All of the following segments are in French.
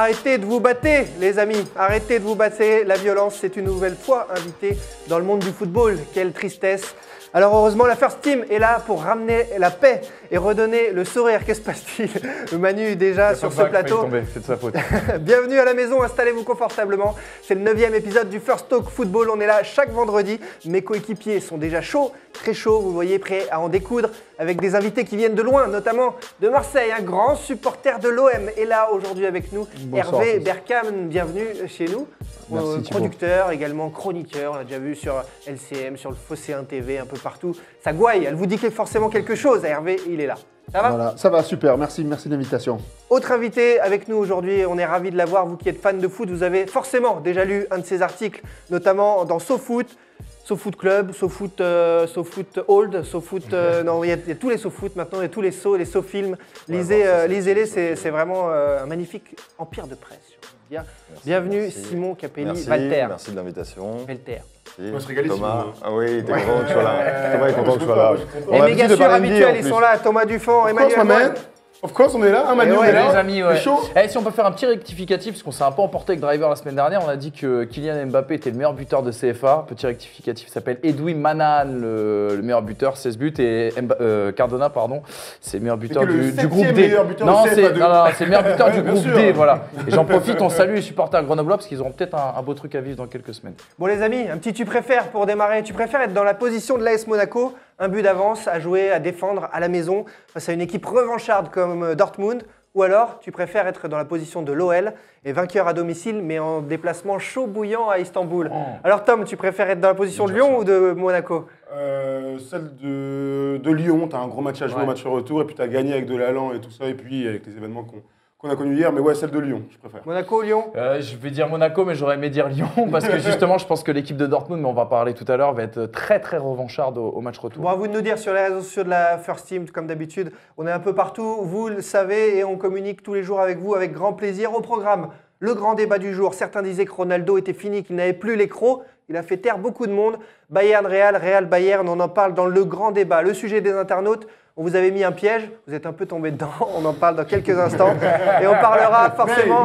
Arrêtez de vous battre, les amis. Arrêtez de vous battre. La violence, c'est une nouvelle fois invitée dans le monde du football. Quelle tristesse. Alors heureusement, la First Team est là pour ramener la paix et redonner le sourire. Qu'est-ce qui se passe-t-il? Manu déjà sur ce plateau. C'est de sa faute. Bienvenue à la maison, installez-vous confortablement. C'est le 9e épisode du First Talk Football. On est là chaque vendredi. Mes coéquipiers sont déjà chauds, très chauds. Vous voyez, prêts à en découdre avec des invités qui viennent de loin, notamment de Marseille. Un grand supporter de l'OM est là aujourd'hui avec nous. Bonsoir, Hervé Berkam, bienvenue chez nous. Merci, Producteur, également chroniqueur. On l'a déjà vu sur LCM, sur le Phocéen TV, un peu partout. Ça gouaille, elle vous dit forcément quelque chose. Hervé, il est là. Ça va? Voilà, ça va, super, merci de l'invitation. Autre invité avec nous aujourd'hui, on est ravis de l'avoir. Vous qui êtes fan de foot, vous avez forcément déjà lu un de ses articles, notamment dans SoFoot, SoFoot Club, SoFoot Old, SoFoot. Non, il y a tous les SoFoot maintenant, il y a tous les SoFilms. Lisez-les, c'est vraiment un magnifique empire de presse. Bien. Bienvenue merci. Simon Capelli, Merci, Walter. merci de l'invitation. Walter. On va se régaler, Thomas. Simon. Ah oui, t'es content que tu sois là. Thomas est content que tu sois là. Les méga sûrs habituels, ils sont là. Thomas Dufont, Emmanuel Moine. Of course, on est là. Manu, ouais, on est là. Les amis, ouais. C'est chaud. Si on peut faire un petit rectificatif, parce qu'on s'est un peu emporté avec Driver la semaine dernière, on a dit que Kylian Mbappé était le meilleur buteur de CFA. Petit rectificatif, il s'appelle Edwin Manahan, le meilleur buteur, 16 buts, et Cardona, pardon, c'est le meilleur buteur du groupe D. Meilleur buteur Non, de c'est CFA2. c'est le meilleur buteur du Bien groupe sûr. D, voilà. Et j'en profite, on salue les supporters grenoblois parce qu'ils auront peut-être un beau truc à vivre dans quelques semaines. Bon les amis, un petit tu préfères pour démarrer. Tu préfères être dans la position de l'AS Monaco, un but d'avance, à jouer, à défendre à la maison face à une équipe revancharde comme Dortmund, ou alors tu préfères être dans la position de l'OL et vainqueur à domicile mais en déplacement chaud bouillant à Istanbul. Alors Tom, tu préfères être dans la position de Lyon ou de Monaco? Celle de Lyon, tu as un gros match à jouer, Ouais. au match retour, et puis tu as gagné avec de l'allant et tout ça, et puis avec les événements qu'on a connus hier. Mais ouais, celle de Lyon, je préfère. Monaco, Lyon? Je vais dire Monaco, mais j'aurais aimé dire Lyon parce que justement, je pense que l'équipe de Dortmund, mais on va parler tout à l'heure, va être très très revancharde au match retour. Bon, à vous de nous dire sur les réseaux sociaux de la First Team, comme d'habitude. On est un peu partout, vous le savez, et on communique tous les jours avec vous avec grand plaisir. Au programme, le grand débat du jour. Certains disaient que Ronaldo était fini, qu'il n'avait plus les crocs. Il a fait taire beaucoup de monde. Bayern, Real, Bayern, on en parle dans le grand débat. Le sujet des internautes, on vous avait mis un piège, vous êtes un peu tombé dedans, on en parle dans quelques instants. Et on parlera forcément…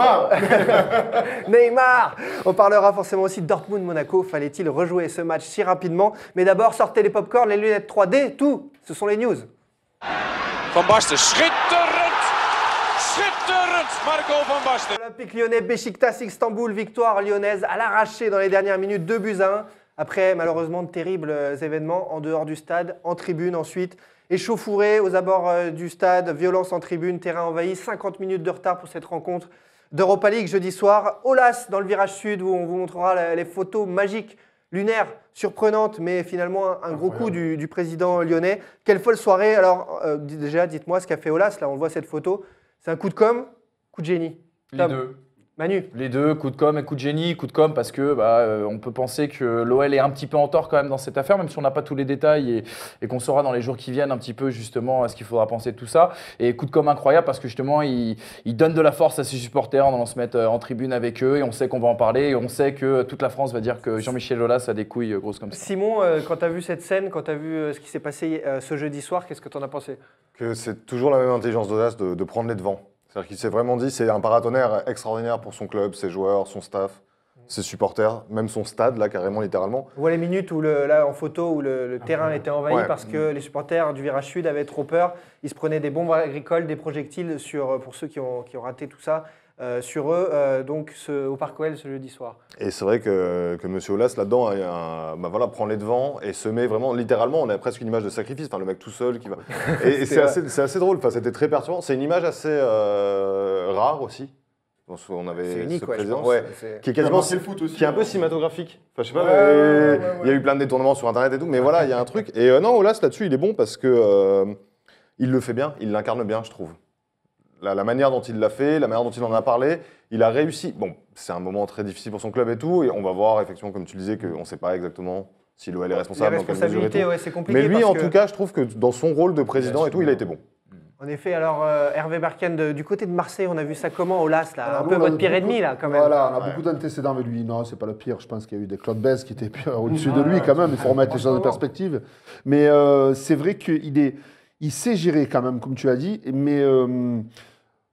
Neymar. On parlera forcément aussi de Dortmund-Monaco. Fallait-il rejouer ce match si rapidement? Mais d'abord, sortez les popcorn, les lunettes 3D, tout. Ce sont les news. Van Basten, schitterend! Schitterend, Marco Van Basten. Olympique lyonnais, Beşiktaş, Istanbul, victoire lyonnaise à l'arraché dans les dernières minutes, 2-1. Après, malheureusement, de terribles événements en dehors du stade, en tribune ensuite. Échauffourée aux abords du stade, violence en tribune, terrain envahi, 50 minutes de retard pour cette rencontre d'Europa League jeudi soir. Aulas dans le virage sud où on vous montrera les photos magiques, lunaires, surprenantes, mais finalement un gros coup du président lyonnais. Quelle folle soirée. Alors déjà, dites-moi ce qu'a fait Aulas, là on voit cette photo. C'est un coup de com', coup de génie. Les Tom. deux. Manu. Les deux, coup de com' et coup de génie. Coup de com' parce que on peut penser que l'OL est un petit peu en tort quand même dans cette affaire, même si on n'a pas tous les détails et qu'on saura dans les jours qui viennent un petit peu justement à ce qu'il faudra penser de tout ça. Et coup de com' incroyable parce que justement il donne de la force à ses supporters en allant se mettre en tribune avec eux et on sait qu'on va en parler et on sait que toute la France va dire que Jean-Michel Aulas a des couilles grosses comme ça. Simon, quand tu as vu cette scène, quand tu as vu ce qui s'est passé ce jeudi soir, qu'est-ce que tu en as pensé? Que c'est toujours la même intelligence d'Aulas de prendre les devants. C'est-à-dire qu'il s'est vraiment dit c'est un paratonnerre extraordinaire pour son club, ses joueurs, son staff, ses supporters, même son stade, là, carrément, littéralement. On voit les minutes où, là, en photo, où le terrain était envahi Ouais. parce que les supporters du virage sud avaient trop peur. Ils se prenaient des bombes agricoles, des projectiles, pour ceux qui ont raté tout ça, sur eux, au Parc OL ce jeudi soir. Et c'est vrai que M. Aulas, là-dedans, prend les devants et se met vraiment, littéralement, on a presque une image de sacrifice, enfin, le mec tout seul qui va… Et c'est assez drôle, enfin, c'était très perturbant. C'est une image assez rare aussi. On avait C'est unique, ce ouais, je président, pense. ouais, C'est- qui est quasiment… C'est le foot aussi. qui est un peu cinématographique. Enfin, je sais pas, Ouais. il y a eu plein de détournements sur Internet et tout, mais voilà, il y a un truc. Et non, Aulas, là-dessus, il est bon parce que il le fait bien, il l'incarne bien, je trouve. La manière dont il l'a fait, la manière dont il en a parlé, il a réussi. Bon, c'est un moment très difficile pour son club et tout, et on va voir, effectivement, comme tu disais, qu'on ne sait pas exactement si l'OL est responsable, Les dans quelle mesure et responsabilités, tout. ouais, c'est compliqué. Mais lui, parce en que, tout cas, je trouve que dans son rôle de président et tout, il a été bon. En effet, alors Hervé Berkane, du côté de Marseille, on a vu ça comment, Aulas, là, Alors, un nous, peu on a votre pire beaucoup- ennemi, là, quand même. Voilà, on a beaucoup d'antécédents avec lui. Non, c'est pas le pire. Je pense qu'il y a eu des Claude Bess qui étaient pire au-dessus de lui quand même. Il faut remettre les choses en perspective. Mais c'est vrai qu'il sait gérer quand même, comme tu as dit. Mais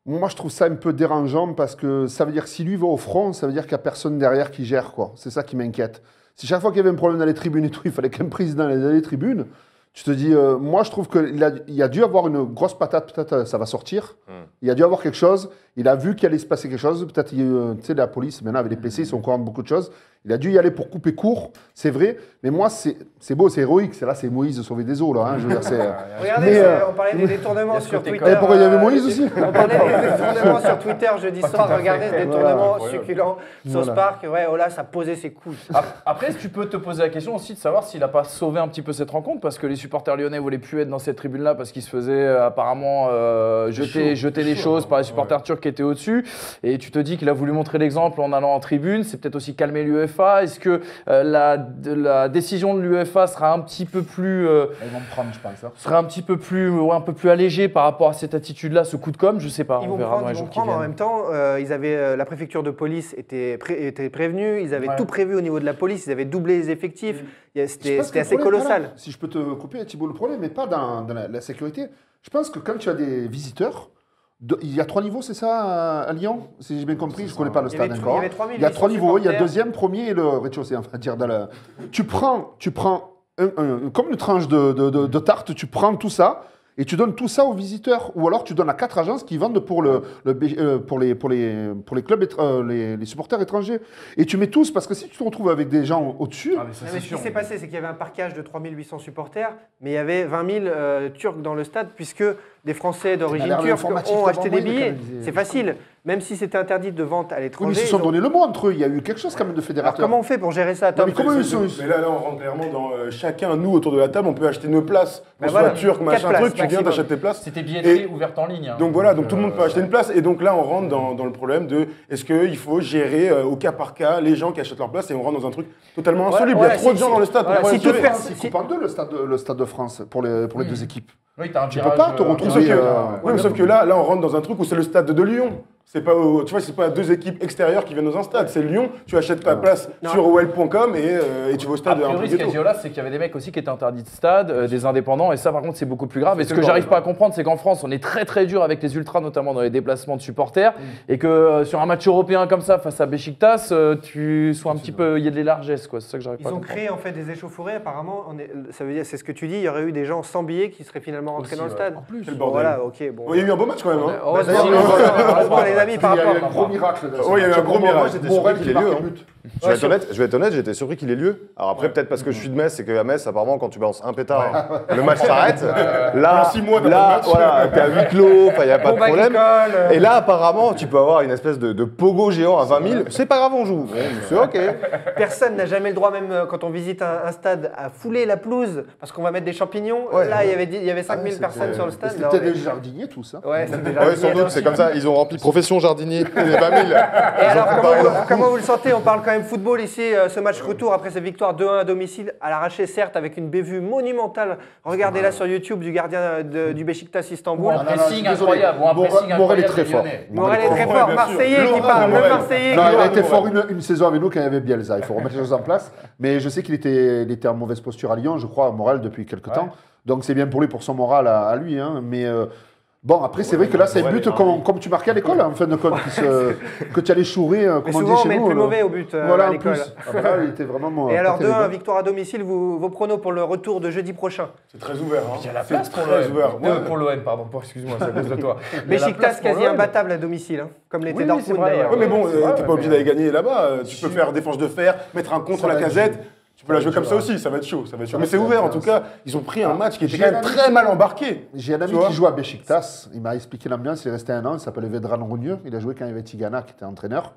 Moi, je trouve ça un peu dérangeant parce que ça veut dire que si lui va au front, ça veut dire qu'il n'y a personne derrière qui gère, quoi. C'est ça qui m'inquiète. Si chaque fois qu'il y avait un problème dans les tribunes et tout, il fallait qu'un président aille dans les tribunes, tu te dis, moi, je trouve qu'il y a dû avoir une grosse patate, peut-être ça va sortir. Il y a dû avoir quelque chose. Il a vu qu'il allait se passer quelque chose. Peut-être, tu sais, la police, maintenant, avec les PC, ils sont au courant de beaucoup de choses. Il a dû y aller pour couper court, c'est vrai. Mais moi, c'est beau, c'est héroïque. Là, c'est Moïse sauver des eaux, là. Hein, je veux dire, Regardez, on parlait des détournements sur Twitter. Et pourquoi il y avait Moïse aussi? On parlait des détournements sur Twitter jeudi soir. Regardez ce détournement succulent. South Park, ouais, Olas a posé ses coudes. Après, tu peux te poser la question aussi de savoir s'il n'a pas sauvé un petit peu cette rencontre, parce que les supporters lyonnais voulaient plus être dans cette tribune-là parce qu'ils se faisaient apparemment jeter des choses par les supporters turcs qui étaient au-dessus. Et tu te dis qu'il a voulu montrer l'exemple en allant en tribune. C'est peut-être aussi calmer l'UEFA. Est-ce que la décision de l'UEFA sera un petit peu plus, Ils vont me prendre, je pense. sera un petit peu plus, un peu plus allégée par rapport à cette attitude-là, ce coup de com', je sais pas. Ils On vont verra dans prendre, les ils vont jours qui prendre en viennent. même temps. Ils avaient, la préfecture de police était prévenue. Ils avaient tout prévu au niveau de la police. Ils avaient doublé les effectifs. C'était assez colossal. Si je peux te couper, Thibault, le problème n'est pas dans la sécurité. Je pense que quand tu as des visiteurs, il y a 3 niveaux, c'est ça, à Lyon? Si j'ai bien compris, je ne connais pas le Il y stade avait encore. 3000 Il y a 3 niveaux, il y a supporters. deuxième, premier et le rez-de-chaussée, on va dire. Tu prends comme une tranche de tarte, tu prends tout ça et tu donnes tout ça aux visiteurs. Ou alors tu donnes à 4 agences qui vendent pour les clubs, les supporters étrangers. Et tu mets tous, parce que si tu te retrouves avec des gens au-dessus, Mais ce qui s'est passé, c'est qu'il y avait un parquage de 3800 supporters, mais il y avait 20 000 Turcs dans le stade, puisque des Français d'origine l'air turque informatif ont acheté des d'avant moi, billets. quand même, C'est facile. Même si c'était interdit de vente à oui, mais l'étranger. ils se sont ils ont- donné le mot entre eux. Il y a eu quelque chose quand même de Alors fédérateur. comment on fait pour gérer ça, Non, Tom mais comment ils sont Mais là, on rentre clairement dans chacun, nous, autour de la table, on peut acheter nos places. Ben Qu'on voilà, soit turc, 4 machin, places truc, tu viens, maximum. t'achètes tes places. C'était billetterie Et- ouverte en ligne. Hein. Donc voilà, donc tout le monde peut acheter une place. Et donc là, on rentre dans le problème de est-ce qu'il faut gérer au cas par cas les gens qui achètent leur place et on rentre dans un truc totalement insoluble. Il y a trop de gens dans le stade. voilà, pour si pouvoir toute gérer. personne- C'est coupe en deux le stade de France pour les deux équipes. Oui, t'as un Tu virage, peux pas te Oui, retrouver. sauf que, oui, mais sauf que là, on rentre dans un truc où c'est le stade de Lyon. C'est pas, tu vois, c'est pas 2 équipes extérieures qui viennent dans un stade. C'est Lyon. Tu achètes ta place sur well.com et tu vas au A stade un priori, peu ce qu'a dit ghetto. Olas, c'est qu'il y avait des mecs aussi qui étaient interdits de stade, des indépendants, et ça, par contre, c'est beaucoup plus grave. Et ce que j'arrive pas à comprendre, c'est qu'en France, on est très très dur avec les ultras, notamment dans les déplacements de supporters, et que sur un match européen comme ça, face à Beşiktaş, tu sois un petit peu, il y a de largesses, quoi. C'est ça que j'arrive pas Ils à ont comprendre. créé en fait des échauffourées. Apparemment, ça veut dire, c'est ce que tu dis. Il y aurait eu des gens sans billets qui seraient finalement rentrés Aussi, dans le ouais. stade. Quel Bon, bordel. voilà, ok, bon. Bon, il y a eu un beau match quand même. Hein. Heureusement, D'ailleurs, les amis, par Il y a eu rapport. un gros miracle. Ouais, il y a eu un gros Moi, miracle. j'étais Morel surpris qui qu'il ait marque lieu. un hein. but. Je vais être honnête, j'étais surpris qu'il ait lieu. Alors après, peut-être parce que je suis de Metz et qu'à Metz, apparemment, quand tu balances un pétard, le match s'arrête. Là, Pendant 6 mois, t'as pas de match. voilà, t'es à huis clos, il n'y a pas de Bombe problème. agricole, Et là, apparemment, tu peux avoir une espèce de pogo géant à 20 000. C'est pas grave, on joue. Bon, c'est OK. Personne n'a jamais le droit, même quand on visite un stade, à fouler la pelouse parce qu'on va mettre des champignons. Là, il y avait 5000 personnes sur le stade. C'était Non, peut-être mais- des jardiniers, tout ça. Ouais, c'était déjà Ouais, sans doute, c'est comme ça. Ils ont rempli profession jardinier, les 20 000. Et alors, comment vous le sentez? On parle quand même football ici, ce match retour après cette victoire 2-1 à domicile, à l'arraché certes, avec une bévue monumentale. Regardez-la sur YouTube du gardien du Beşiktaş Istanbul. Un pressing incroyable, un pressing Morel est incroyable très des fort. Lyonnais. Morel est très Ouais, fort, bien sûr. Marseillais qui Laurent parle, le Morel. Marseillais Non, qui il a Morel. été fort une saison avec nous quand il y avait Bielsa. Il faut remettre les choses en place. Mais je sais qu'il était en mauvaise posture à Lyon, je crois, Morel, depuis quelques temps. Donc c'est bien pour lui, pour son moral à lui. Hein. Mais bon, après, c'est vrai que là, c'est un but comme tu marquais à l'école, en fin de compte, que tu allais chourer, Mais comme on souvent, dit on chez met le nous. plus là. mauvais au but Voilà, à en l'école. plus. Après, il était vraiment. Et alors pas terrible. 2-1, victoire à domicile, vos pronos pour le retour de jeudi prochain? C'est très ouvert. Hein. Il y a la place pour Très l'OM. ouvert. Ouais. Pour l'OM, pardon, excuse-moi, c'est à cause de toi. Il y a la place Beşiktaş pour quasi l'OM. imbattable à domicile, hein, comme l'était Oui, oui, c'est Dortmund vrai, d'ailleurs. Ouais, mais bon, c'est vrai, t'es pas mais- obligé d'aller gagner là-bas. Tu peux faire défense de fer, mettre un contre Ça la va être casette. Tu peux la jouer comme ça aussi, ça va être chaud. Mais c'est ouvert en tout cas. Ils ont pris un match qui était quand même très mal embarqué. J'ai un ami Tu vois qui joue à Beşiktaş. Il m'a expliqué l'ambiance. Il est resté 1 an. Il s'appelle Vedran Rougneux. Il a joué quand il y avait Tigana qui était entraîneur.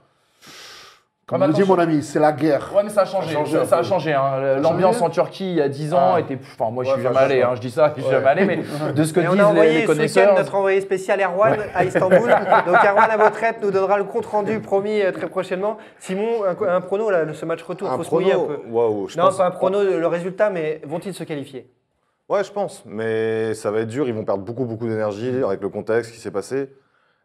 Comme Ah, me dit maintenant, mon ami, c'est la guerre. Ouais, mais ça a changé. Ça a changé. Hein. L'ambiance en Turquie il y a 10 ans était. Enfin, moi, je suis jamais allé. Hein. Je dis ça, je suis jamais allé. Mais de ce que Et on disent a envoyé les ce week-end connaisseurs. notre envoyé spécial Erwan à Istanbul. Donc Erwan à votre aide nous donnera le compte rendu promis très prochainement. Simon, un prono là, de ce match retour, il faut se mouiller un peu. Waouh, je Non, pense. pas un prono, le résultat, mais vont-ils se qualifier? Ouais, je pense. Mais ça va être dur. Ils vont perdre beaucoup d'énergie avec le contexte qui s'est passé.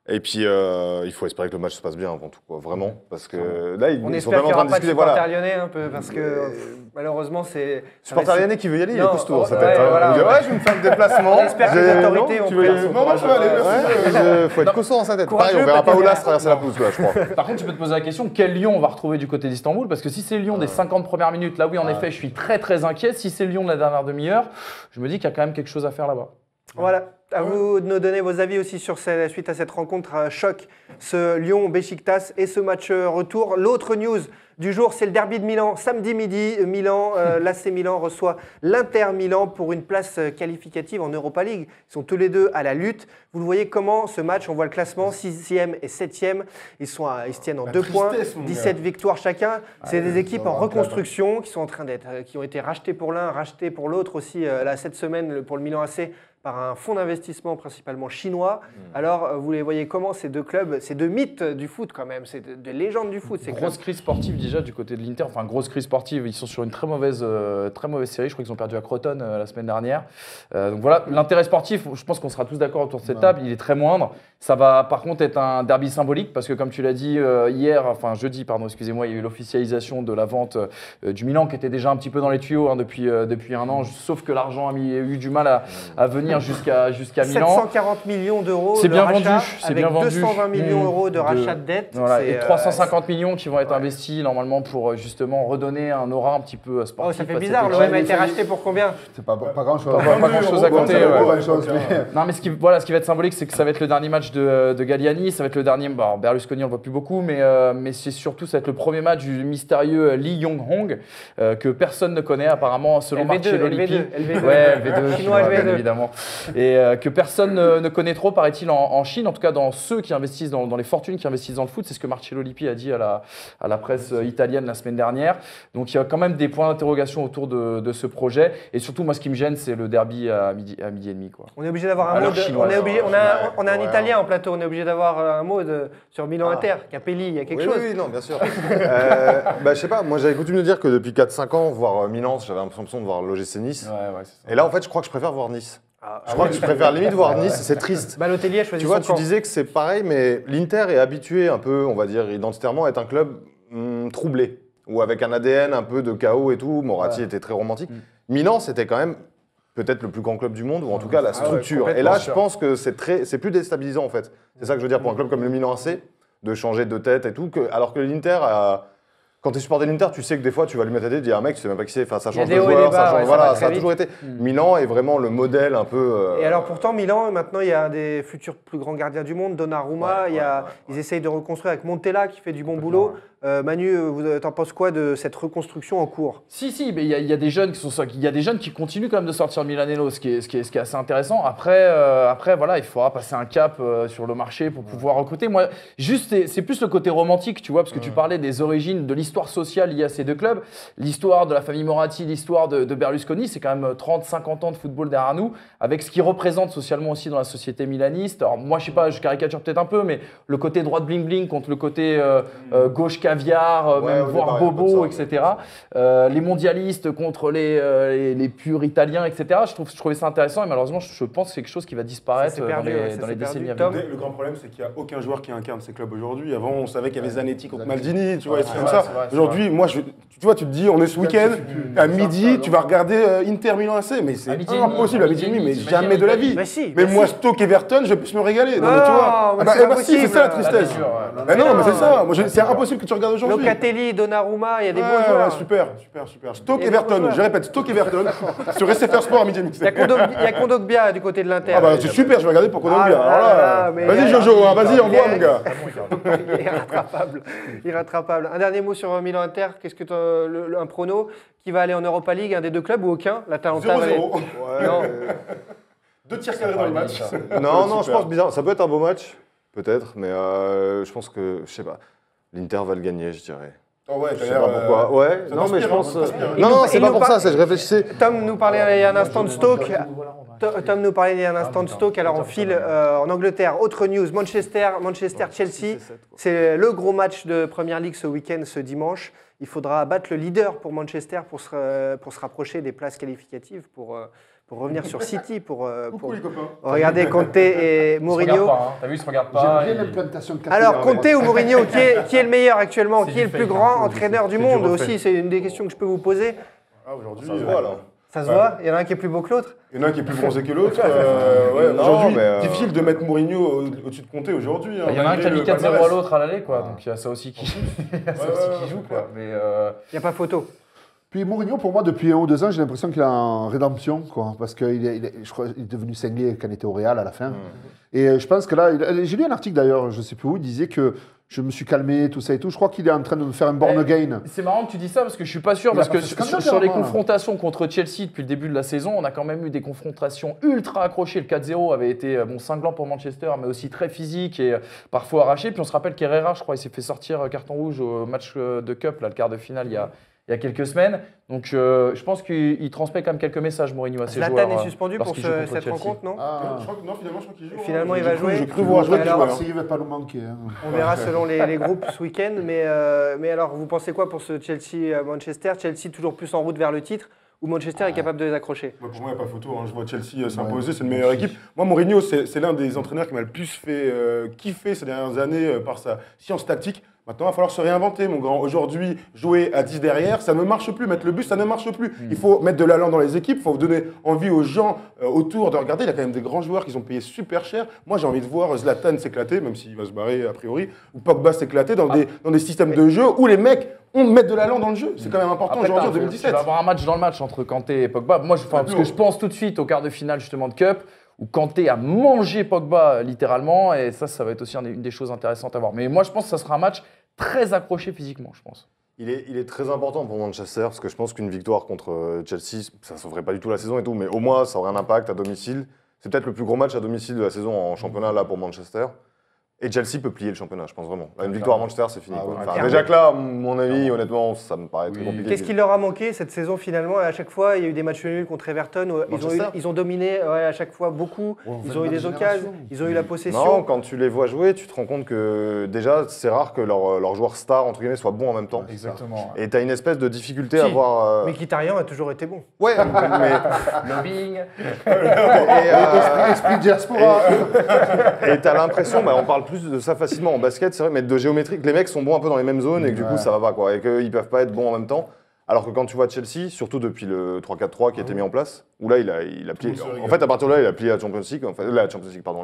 Et puis, il faut espérer que le match se passe bien avant tout, quoi, vraiment. Parce que là, On ils sont espère vraiment qu'il n'y en train aura de pas de discuter. supporter Voilà. lyonnais un peu, parce que malheureusement, c'est... Supporter lyonnais qui veut y aller, il est Non, costaud dans sa ouais, tête. hein. voilà. Il dit, ouais, je vais me faire le déplacement. On espère que les J'ai- autorités non, ont tu pris veux- son Non, non, ça va aller, merci. Il faut être costaud dans sa tête. Courageux, Pareil, on verra pas peut-être. Olas traverser la pelouse, là, je crois. Par contre, tu peux te poser la question, quel Lyon on va retrouver du côté d'Istanbul? Parce que si c'est Lyon des 50 premières minutes, là oui, en effet, je suis très très inquiet. Si c'est Lyon de la dernière demi-heure, je me dis qu'il y a quand même quelque chose à faire là-bas. Voilà, à vous de nous donner vos avis aussi sur suite à cette rencontre choc, ce Lyon-Beşiktaş et ce match retour. L'autre news du jour, c'est le derby de Milan. Samedi midi, Milan, l'AC Milan reçoit l'Inter Milan pour une place qualificative en Europa League. Ils sont tous les deux à la lutte. Vous le voyez comment ce match, on voit le classement, 6e et 7e. Ils se tiennent en La 2 points, tristesse, mon gars. 17 victoires chacun. C'est des équipes en va reconstruction qui sont en train qui ont été rachetées pour l'un, rachetées pour l'autre aussi. Là, cette semaine, pour le Milan AC, par un fonds d'investissement principalement chinois. Alors, vous les voyez comment ces deux clubs, ces deux mythes du foot quand même, c'est des légendes du foot. Ces clubs. Grosse crise sportive déjà du côté de l'Inter, enfin grosse crise sportive, ils sont sur une très mauvaise série, je crois qu'ils ont perdu à Crotone la semaine dernière. Donc voilà, l'intérêt sportif, je pense qu'on sera tous d'accord autour de cette table, il est très moindre. Ça va par contre être un derby symbolique parce que comme tu l'as dit jeudi, excusez-moi, il y a eu l'officialisation de la vente du Milan qui était déjà un petit peu dans les tuyaux depuis un an, sauf que l'argent a eu du mal à venir jusqu'à Milan. 740 millions d'euros C'est de bien rachat, vendu, c'est avec bien vendu. 220 millions d'euros de rachat de dette. Voilà, C'est, et 350 millions qui vont être investis normalement pour justement redonner un aura un petit peu sportif. Oh, ça fait à cette bizarre, équipe. l'OM a été racheté pour combien? C'est pas grand-chose. Pas grand-chose à compter. Pas Ouais. grand-chose, mais- Non, mais ce qui va être symbolique, c'est que ça va être le dernier match de Galliani, ça va être le dernier. Bon, Berlusconi, on le voit plus beaucoup, mais c'est surtout ça va être le premier match du mystérieux Lee Yong-hong que personne ne connaît apparemment selon LV2, Marcello Lippi. LV2. Ouais, LV2, Chinois bien LV2. évidemment. Et que personne ne connaît trop, paraît-il, en Chine, en tout cas dans ceux qui investissent dans les fortunes qui investissent dans le foot. C'est ce que Marcello Lippi a dit à la presse italienne la semaine dernière. Donc il y a quand même des points d'interrogation autour de ce projet. Et surtout, moi, ce qui me gêne, c'est le derby à midi et demi, quoi. On est obligé d'avoir un Alors, mot. On chinois, est obligé, on a un ouais. Italien en plateau. On est obligé d'avoir un mot sur Milan Inter, Capelli. Il y a quelque Oui, chose. oui, non, bien sûr. Je sais pas, moi j'avais coutume de dire que depuis 4-5 ans, voir Milan, j'avais l'impression de voir l'OGC Nice. Ouais, c'est ça. Et là, en fait, je crois que je préfère voir Nice. Je crois que je préfère limite voir Nice, c'est triste. Balotelli a choisi Tu vois, son tu camp. disais que c'est pareil, mais l'Inter est habitué un peu, on va dire, identitairement, à être un club troublé, ou avec un ADN un peu de chaos et tout. Moratti était très romantique. Milan, c'était quand même peut-être le plus grand club du monde, ou en tout cas la structure. Et là, je pense que c'est plus déstabilisant, en fait. C'est ça que je veux dire pour un club comme le Milan AC, de changer de tête et tout, alors que l'Inter a... Quand tu es supporter de l'Inter, tu sais que des fois, tu vas lui mettre à tête, tu dis un mec, tu sais même pas qui c'est, enfin, ça Il y a change des de hauts et joueur, des bas, ça change, ouais, ça voilà, va ça a très toujours été. Milan est vraiment le modèle un peu. Et alors pourtant, Milan, maintenant, il y a un des futurs plus grands gardiens du monde, Donnarumma. Ils essayent de reconstruire avec Montella qui fait du bon boulot. Manu, t'en penses quoi de cette reconstruction en cours? Si, mais il y a des jeunes qui continuent quand même de sortir de Milanello, ce qui est assez intéressant. Après, voilà, il faudra passer un cap sur le marché pour pouvoir recruter. Moi, juste, c'est plus le côté romantique, tu vois, parce que tu parlais des origines, de l'histoire sociale liée à ces deux clubs, l'histoire de la famille Moratti, l'histoire de Berlusconi, c'est quand même 30-50 ans de football derrière nous, avec ce qu'ils représentent socialement aussi dans la société milaniste. Alors moi, je sais pas, je caricature peut-être un peu, mais le côté droite bling-bling contre le côté gauche caviar, Ouais, même on est voire pareil, un peu bobo, de ça, etc. Les mondialistes contre les purs italiens, etc. Je trouvais ça intéressant et malheureusement, je pense que c'est quelque chose qui va disparaître Ça s'est perdu, ouais, ça dans les s'est perdu. décennies à Tom venir. Le grand problème, c'est qu'il n'y a aucun joueur qui incarne ces clubs aujourd'hui. Avant, on savait qu'il y avait Zanetti contre Maldini, tu vois, et c'est comme ça. Aujourd'hui, moi, tu vois, tu te dis, on est ce week-end, à midi, tu vas regarder Inter Milan AC, mais c'est impossible à midi et demi, mais jamais de la vie. Mais si, Mais mais moi, si. Stoke Everton, je puisse me régaler. Non, Non, mais tu vois. mais Ah bah, c'est eh bah si, c'est impossible. ça la tristesse. Ah non, mais c'est ça. Moi, c'est impossible que tu regardes aujourd'hui. Locatelli, Donnarumma, il y a des bons Ouais, joueurs. super. Stoke Il y a Everton, beaucoup de joueurs. je répète, Stoke Everton, sur SFR Sport à midi et demi. Il y a Kondogbia du côté de l'Inter. Ah bah c'est super, je vais regarder pour qu'on Ah bien. là Alors là là, là, mais- vas-y Jojo, hein, vas-y, envoie mon gars. Il est irrattrapable. Irrattrapable. Un dernier mot sur Milan Inter. Qu'est-ce que un prono qui va aller en Europa League, un des deux clubs ou aucun? L'Atalanta va aller. 0-0. Non. 2 tirs cadrés dans le match. Non, je Super. pense bizarre. Ça peut être un beau match, peut-être, mais je pense que, je sais pas, l'Inter va le gagner, je dirais. Oh ouais, Je sais pas pourquoi. Ouais, ça non, mais je t'inspire, pense. hein, ça t'inspire. Non, Il c'est nous pas pour parle- ça, c'est je réfléchissais. Tom nous parlait il y a un instant de Stoke. Tom nous parlait il y a un instant de Stoke. Alors on file en Angleterre. Autre news, Manchester-Chelsea. C'est le gros match de Premier League ce week-end, ce dimanche. Il faudra battre le leader pour Manchester pour se rapprocher des places qualificatives pour pour revenir sur City, pour Coucou les copains. regarder Conte et Ils se Mourinho. regardent pas, hein. T'as vu, ils se regardent pas. J'aime bien ils- l'implantation de Alors, Conte ou Mourinho, qui est le meilleur actuellement? C'est Qui est du le plus fake, grand hein. entraîneur du C'est du monde refait. aussi? C'est une des questions que je peux vous poser. Ah, aujourd'hui, Ça se voit, là. Ça se Ouais. voit? Il y en a un qui est plus beau que l'autre? il y en a un qui est plus bronzé que l'autre. Ouais, Non, aujourd'hui, mais, difficile de mettre Mourinho au-dessus de Conte aujourd'hui. Il y en a un qui a mis 4-0 à l'autre à l'aller, quoi. Donc il y a ça aussi qui, il y a ça aussi qui joue, quoi. Mais Il n'y a pas photo. Puis Mourinho, pour moi, depuis 1 ou 2 ans, j'ai l'impression qu'il est en rédemption, quoi. Parce je crois qu'il est devenu cinglé quand il était au Real à la fin. Et je pense que là, j'ai lu un article d'ailleurs, je ne sais plus où, il disait que je me suis calmé, tout ça et tout. Je crois qu'il est en train de me faire un born again. c'est marrant que tu dis ça parce que je suis pas sûr, Il a parce pas que fait scandale, sur les vraiment, là. confrontations contre Chelsea depuis le début de la saison, on a quand même eu des confrontations ultra accrochées. Le 4-0 avait été cinglant pour Manchester, mais aussi très physique et parfois arraché. Puis on se rappelle qu'Herrera, je crois, il s'est fait sortir carton rouge au match de Cup, là, le quart de finale, il y a quelques semaines. Donc je pense qu'il transmet quand même quelques messages, Mourinho, à ses joueurs. Zlatan est suspendu pour lorsqu'il joue contre cette Chelsea. rencontre, non? Ah. Non, finalement, je crois qu'il joue. Finalement, hein. il va jouer. J'ai cru voir jouer. Alors, S'il ne va pas nous manquer. Hein. On verra selon les groupes ce week-end. Mais alors, vous pensez quoi pour ce Chelsea-Manchester? Chelsea toujours plus en route vers le titre ou Manchester est capable de les accrocher? Pour moi, il n'y a pas photo. Je vois Chelsea s'imposer, c'est une meilleure équipe. Moi, Mourinho, c'est l'un des entraîneurs qui m'a le plus fait kiffer ces dernières années par sa science tactique. Maintenant, il va falloir se réinventer, mon grand. Aujourd'hui, jouer à 10 derrière, ça ne marche plus. Mettre le but, ça ne marche plus. Il faut mettre de l'allant dans les équipes. Il faut donner envie aux gens autour de regarder. Il y a quand même des grands joueurs qui sont payés super cher. Moi, j'ai envie de voir Zlatan s'éclater, même s'il va se barrer a priori, ou Pogba s'éclater dans des systèmes de jeu où les mecs mettent de l'allant dans le jeu. C'est quand même important Après, aujourd'hui en tu 2017. vas avoir un match dans le match entre Kanté et Pogba. Moi, parce que je pense tout de suite au quart de finale justement de Cup, où Kanté a mangé Pogba littéralement, et ça va être aussi une des choses intéressantes à voir. Mais moi, je pense que ça sera un match très accroché physiquement, je pense. Il est très important pour Manchester parce que je pense qu'une victoire contre Chelsea, ça ne sauverait pas du tout la saison et tout, mais au moins ça aurait un impact à domicile. C'est peut-être le plus gros match à domicile de la saison en championnat là pour Manchester. Et Chelsea peut plier le championnat, je pense vraiment. Là, une victoire à Manchester, c'est fini. Ah quoi. ouais, Enfin, clairement. déjà que là, à mon avis, honnêtement, ça me paraît très compliqué. Qu'est-ce qui leur a manqué cette saison finalement? À chaque fois, il y a eu des matchs nuls contre Everton. Ils ont dominé à chaque fois beaucoup. Ils ont eu des occasions. Ils ont eu la possession. Non, quand tu les vois jouer, tu te rends compte que déjà, c'est rare que leur joueur star, entre guillemets, soit bon en même temps. Exactement. Et tu as une espèce de difficulté Si, à voir. Mkhitaryan a toujours été bon. Ouais, mais. Lobbying. Esprit diaspora. Et t'as l'impression, on parle plus de ça facilement en basket, c'est vrai, mais de géométrie, que les mecs sont bons un peu dans les mêmes zones et que du coup ça va pas, quoi. Et qu'ils peuvent pas être bons en même temps. Alors que quand tu vois Chelsea, surtout depuis le 3-4-3 qui a été mis en place, où là il a plié. En fait, à partir de là, il a plié la Champions League, la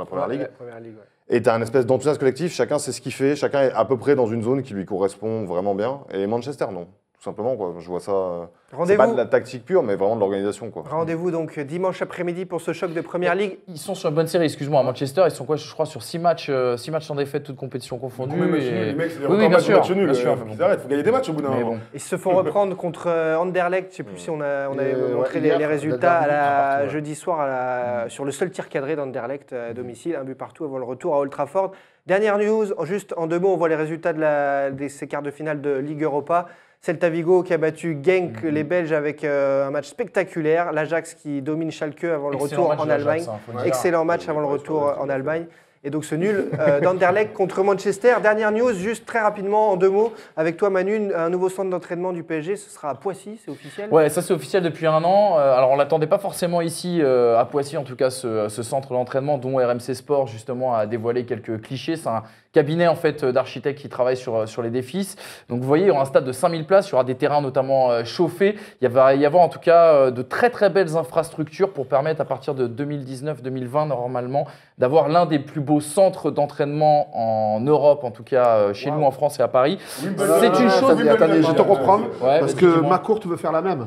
Première Ligue. Première Ligue, ouais. Et t'as un espèce d'enthousiasme collectif, chacun sait ce qu'il fait, chacun est à peu près dans une zone qui lui correspond vraiment bien. Et Manchester, non. Tout simplement, quoi. Je vois ça. C'est pas de la tactique pure, mais vraiment de l'organisation, quoi. Rendez-vous donc dimanche après-midi pour ce choc de Première Ligue. Ils sont sur une bonne série, excuse-moi, à Manchester. Ils sont quoi, je crois, sur 6 matchs sans défaite, toutes compétitions confondues. Combien de matchs nuls, les mecs, c'est des Oui, records bien matchs, sûr, matchs nuls. bien sûr. Faut qu'ils arrêtent, faut gagner des matchs au bout d'un Mais moment. bon. Ils se font reprendre contre Anderlecht. Je ne sais plus si on avait montré hier, les résultats la jeudi soir sur le seul tir cadré d'Anderlecht à domicile. Un but partout avant le retour à Old Trafford. Dernière news, juste en 2 mots, on voit les résultats de ces quarts de finale de Ligue Europa. Celta Vigo qui a battu Genk, les Belges, avec un match spectaculaire. L'Ajax qui domine Schalke avant le Excellent retour match en de l'Ajax, Allemagne. hein, faut le dire. Excellent match avant le retour en Allemagne. Et donc ce nul d'Anderlecht contre Manchester. Dernière news, juste très rapidement, en 2 mots, avec toi Manu, un nouveau centre d'entraînement du PSG, ce sera à Poissy, c'est officiel? Ouais, ça c'est officiel depuis 1 an. Alors on l'attendait pas forcément ici à Poissy, en tout cas ce centre d'entraînement dont RMC Sport justement a dévoilé quelques clichés. C'est un cabinet en fait d'architectes qui travaille sur les défis. Donc vous voyez, il y aura un stade de 5000 places, il y aura des terrains notamment chauffés. Il va y avoir en tout cas de très très belles infrastructures pour permettre à partir de 2019-2020 normalement d'avoir l'un des plus beaux centres d'entraînement en Europe, en tout cas chez nous en France et à Paris. C'est une chose. Attendez, je te reprends. Ouais, Parce vas-y, que dis-moi. ma courte veut faire la même.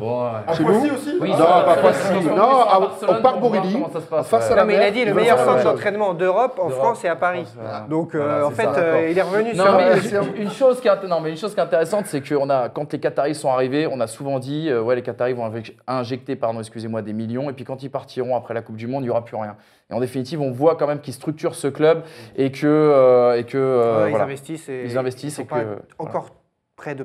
À Chez Poissy nous aussi Oui, Non, ça, pas ça, Poissy. ça, ça, Non, ça, au Barcelone, Parc pour voir Borilly, comment ça se passe, face à ouais. la Non mais il a dit le Ils meilleur veulent faire centre la même d'entraînement d'Europe, en D'Europe. France et à Paris. Voilà. Donc Voilà, en c'est fait, ça. il est revenu Non, sur... mais une chose qui est intéressante, c'est que quand les Qataris sont arrivés, on a souvent dit les Qataris vont injecter des millions, et puis quand ils partiront après la Coupe du Monde, il n'y aura plus rien. Et en définitive, on voit quand même qu'ils structurent ce club et que ils voilà. investissent et Ils investissent ils sont et pas que, encore prêts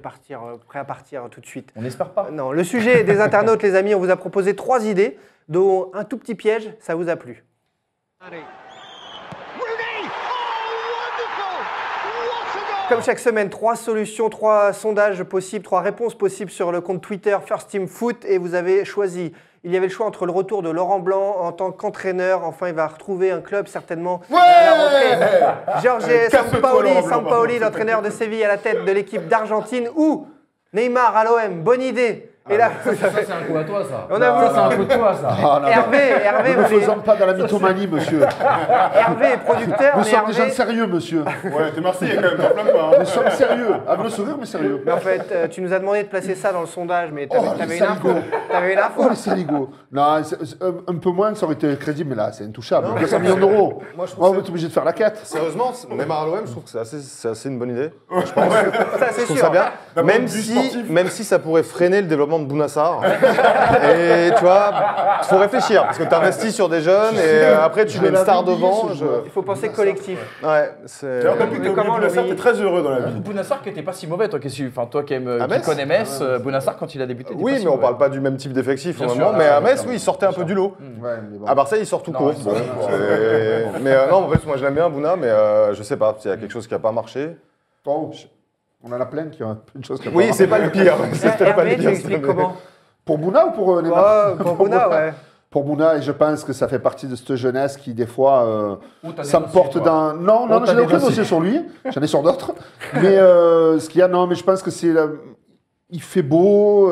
à partir tout de suite. On n'espère pas. Non, le sujet des internautes, les amis, on vous a proposé 3 idées, dont un tout petit piège, ça vous a plu. Comme chaque semaine, 3 solutions, 3 sondages possibles, 3 réponses possibles sur le compte Twitter First Team Foot, et vous avez choisi Il y avait le choix entre le retour de Laurent Blanc en tant qu'entraîneur. Enfin, il va retrouver un club certainement à la rentrée. Jorge Sampaoli, l'entraîneur de Séville à la tête de l'équipe d'Argentine, ou Neymar à l'OM. Bonne idée. Et là, Ça, c'est un coup à toi, ça. On a voulu- Ça, c'est un coup de toi, ça. Ah, non, Hervé, ne voulait- faisons pas dans la mythomanie, monsieur. Hervé est producteur, Nous mais sommes des gens Hervé... sérieux, monsieur. Ouais, t'es Marseillais quand même, t'en plains pas. Nous sommes sérieux. Avec le sourire, mais sérieux. Mais en fait, tu nous as demandé de placer ça dans le sondage, mais Oh, t'avais les une info. saligots. T'avais une info. Oh, les saligots. Non, un peu moins, ça aurait été crédible, mais là, c'est intouchable. 200 millions d'euros. Moi, je trouve On que va être obligé de faire la quête. Sérieusement, Neymar à l'OM, je trouve que c'est assez une bonne idée. Ça, c'est Je trouve sûr. ça bien. D'un Même point de vue si, sportif. même si ça pourrait freiner le développement de Bounassar. Et tu vois, il faut réfléchir. Parce que tu investis sur des jeunes et après tu je mets une l'avais star oublié, devant. ce joueur. Il faut penser collectif. Ouais, c'est. J'ai compris Mais que comment Bounassar, le- t'es très heureux dans la vie. Bounassar qui était pas si mauvais, toi qui À Metz connais Metz, Bounassar quand il a débuté. était Oui, pas si mais on mauvais. parle pas du même type d'effectif Bien au sûr, moment. Mais bien à sûr, Metz, bien oui, il sûr. sortait un peu du lot. Ouais, mais bon. À Barça, il sort tout Non, court. il Bon, sort- mais non, en fait, moi je l'aime bien, Bouna, mais je sais pas, s'il y a quelque chose qui a pas marché. Oh, on en a plein qui ont une chose comme Oui, ça. c'est pas le pire. C'est peut-être pas le Hervé, tu pire. expliques comment Pour Bouna ou pour Neymar Pour Bouna, ouais. Pour Bouna, et je pense que ça fait partie de cette jeunesse qui, des fois, Ou t'as des ça me porte dossiers, toi. dans. Non, non, Oh, je t'as n'ai des aucun dossiers. dossier sur lui. J'en ai sur d'autres. Mais ce qu'il y a, non, mais je pense que c'est. Il fait beau.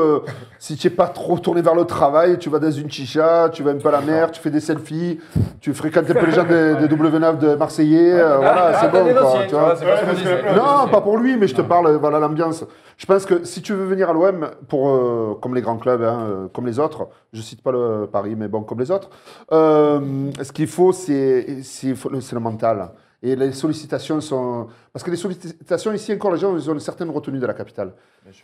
Si tu n'es pas trop tourné vers le travail, tu vas dans une chicha, tu vas un peu à la mer, tu fais des selfies, tu fréquentes un peu les gens des W9 de Marseillais. Voilà, c'est t'as bon, des quoi. dossiers, Tu vois. c'est pas ce qu'on disait. Non, pas pour lui, mais je te parle, voilà l'ambiance. Je pense que si tu veux venir à l'OM, comme les grands clubs, hein, comme les autres, je cite pas le Paris, mais bon, comme les autres, ce qu'il faut, c'est le mental. Et les sollicitations sont... Parce que les sollicitations, ici encore, les gens, ils ont une certaine retenue de la capitale.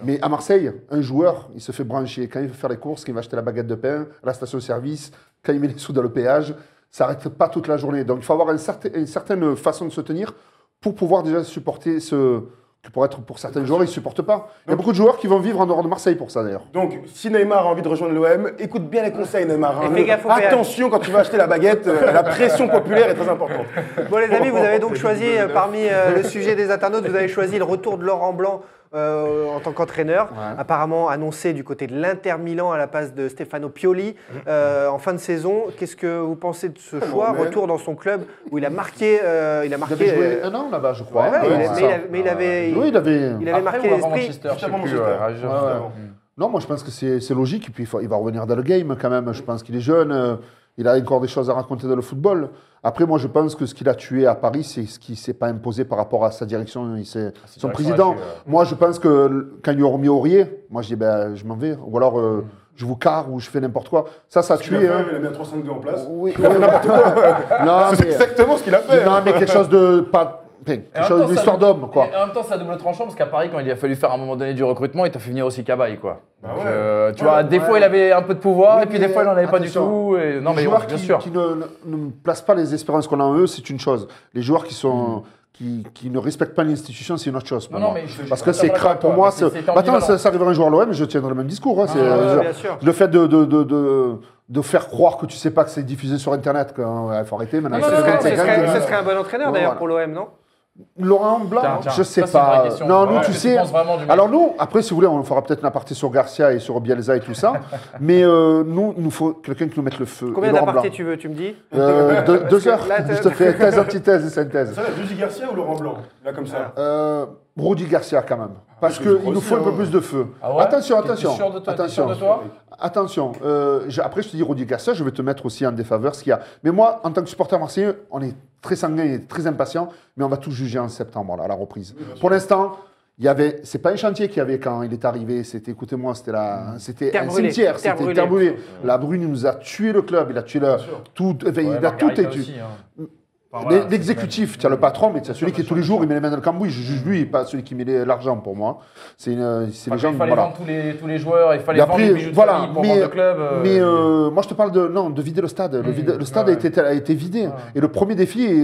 Mais à Marseille, un joueur, il se fait brancher. Quand il veut faire les courses, quand il va acheter la baguette de pain, à la station-service, quand il met les sous dans le péage, ça n'arrête pas toute la journée. Donc il faut avoir une certaine façon de se tenir pour pouvoir déjà supporter ce... que pour être pour certains joueurs, ils ne supportent pas. Il y a beaucoup de joueurs qui vont vivre en dehors de Marseille pour ça d'ailleurs. Donc, si Neymar a envie de rejoindre l'OM, écoute bien les conseils, Neymar. hein. Et fais gaffe au péage. Attention quand tu vas acheter la baguette, la pression populaire est très importante. Bon les amis, vous avez donc choisi parmi le sujet des internautes, vous avez choisi le retour de Laurent Blanc en tant qu'entraîneur, apparemment annoncé du côté de l'Inter Milan à la place de Stefano Pioli en fin de saison. Qu'est-ce que vous pensez de ce choix, man. retour dans son club où il a marqué, Il avait joué un an là-bas, je crois. ouais, Ouais, c'est ça. mais il avait Oui, il avait... il avait Après, marqué ou avant l'esprit. Manchester, je sais Avant plus, Manchester. ouais, Ouais, ouais. Non, moi je pense que c'est logique. Et puis il va revenir dans le game quand même. Je pense qu'il est jeune. Il a encore des choses à raconter dans le football. Après, moi je pense que ce qu'il a tué à Paris, c'est ce qui ne s'est pas imposé par rapport à sa direction. Son président. Moi je pense que quand ils lui ont remis Aurier, moi je dis ben, je m'en vais. Ou alors je vous carre ou je fais n'importe quoi. Ça a tué. Il Hein. a mis un 3-5-2 en place. Oui, n'importe quoi. Non, C'est mais, exactement ce qu'il a fait. non, mais quelque chose de. Pas, quelque chose d'histoire d'homme, quoi. Et en même temps, c'est à double tranchant parce qu'à Paris, quand il a fallu faire à un moment donné du recrutement, il t'a fait venir aussi Cabaye, quoi. Bah Donc, ouais. tu vois, des fois, il avait un peu de pouvoir Oui, et puis mais des fois, il n'en avait pas du attention. tout. Et... Non, Les mais joueurs bien qui, sûr. qui ne placent pas les espérances qu'on a en eux, c'est une chose. Les joueurs qui sont. Qui ne respectent pas l'institution, c'est une autre chose pour Non, moi. mais je Parce suis que c'est totalement pour d'accord, moi. mais c'est Attends, ambivalent. ça arrivera un jour à l'OM, je tiendrai le même discours. Hein, bien sûr. le fait de faire croire que tu sais pas que c'est diffusé sur Internet, il faut arrêter maintenant. Ce C'est serait, 25 ans, ce serait un bon entraîneur d'ailleurs Voilà. pour l'OM, non? Laurent Blanc, Tiens, je sais ça, c'est une vraie pas. question. Non, nous, Ouais, tu tu sais. penses vraiment du mec. Alors nous, après, si vous voulez, on fera peut-être une aparté sur Garcia et sur Bielsa et tout ça. Mais nous, il nous faut quelqu'un qui nous mette le feu. Combien Et Laurent d'apartés Blanc. tu veux, tu me dis? 2 heures. là, Je te fais thèse, antithèse et synthèse. Ça, Rudy Garcia ou Laurent Blanc? Là, comme ça. Rudy Garcia quand même. Parce oui, qu'il nous faut un peu plus de feu. Ah ouais Attention, T'es attention. sûr de toi, attention. t'es sûr de toi Attention. Après, je te dis Rudy Garcia, je vais te mettre aussi en défaveur ce qu'il y a. Mais moi, en tant que supporter marseillais, on est très sanguin et très impatient, mais on va tout juger en septembre, là, à la reprise. Pour l'instant, c'est pas un chantier qu'il y avait quand il est arrivé, c'était, écoutez-moi, c'était Terre un brûlée, cimetière, terre c'était terre brûlée. brûlée. La brune, il nous a tué le club, il a tué tout, enfin, il a tout Margarita été. aussi, hein. Enfin, voilà, L'exécutif, tu as le patron, mais tu as celui qui est tous les jours, il met les mains dans le cambouis. Je juge lui, pas celui qui met l'argent pour moi. C'est les Enfin, gens. il fallait Voilà. vendre tous les joueurs, il fallait Et vendre après, les bijoux de voilà, famille pour vendre le club. mais moi je te parle de vider le stade. Le stade a été vidé. Et le premier défi,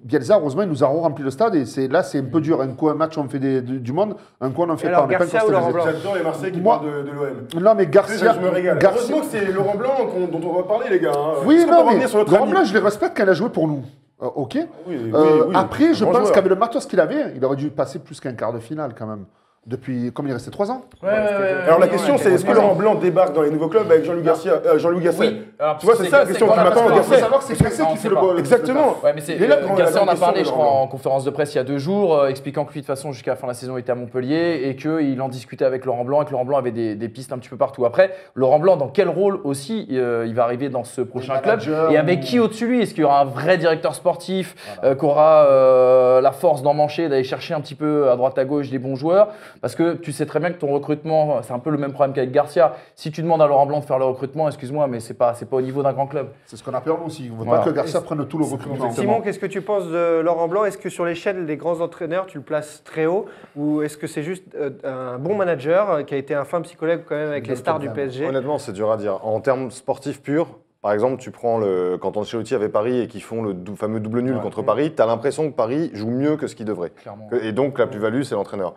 Bielsa, heureusement, il nous a rempli le stade. Et c'est un peu dur. Un coup, un match, on fait du monde. Un coup, on en fait Alors, pas. On n'est pas Garcia une ou Laurent constellation. Blanc? J'adore les Marseillais qui Moi- parlent de l'OM. Non, mais Garcia. Je me régale. Garcia- Heureusement que c'est Laurent Blanc dont on va parler, les gars. hein. Oui, Est-ce qu'on non, peut mais revenir sur notre Laurent ami Blanc, je les respecte quand il a joué pour nous. Ok. Oui, oui. Après, je Grand pense joueur. qu'avec le matos qu'il avait, il aurait dû passer plus qu'un quart de finale quand même. depuis, comme il restait 3 ans. Alors la question c'est est-ce que Laurent Blanc débarque dans les nouveaux clubs avec Jean-Louis Gasset Oui. Alors, Tu vois, c'est ça la question. Maintenant, Il faut Gasset. savoir que c'est Gasset qui fait le bol. Exactement. Ouais, mais c'est Il est là quand Gasset la en a question parlé, de je crois, Laurent en conférence de presse il y a 2 jours, expliquant que lui, de toute façon, jusqu'à la fin de la saison, il était à Montpellier et qu'il en discutait avec Laurent Blanc et que Laurent Blanc avait des pistes un petit peu partout. Après, Laurent Blanc, dans quel rôle aussi il va arriver dans ce prochain club et avec qui au-dessus de lui? Est-ce qu'il y aura un vrai directeur sportif qui aura la force d'emmancher, d'aller chercher un petit peu à droite à gauche des bons joueurs? Parce que tu sais très bien que ton recrutement, c'est un peu le même problème qu'avec Garcia. Si tu demandes à Laurent Blanc de faire le recrutement, excuse-moi, mais c'est pas au niveau d'un grand club. C'est ce qu'on a peur nous aussi. On ne veut Voilà. pas que Garcia prenne tout le recrutement. Simon, qu'est-ce que tu penses de Laurent Blanc? Est-ce que sur l'échelle des grands entraîneurs, tu le places très haut? Ou est-ce que c'est juste un bon manager qui a été un fin psychologue quand même avec les stars du PSG? Honnêtement, c'est dur à dire. En termes sportifs purs, par exemple, tu prends quand Ancelotti avait Paris et qu'ils font le fameux double nul contre Paris, tu as l'impression que Paris joue mieux que ce qu'il devrait. Clairement. Et donc, la plus-value, c'est l'entraîneur.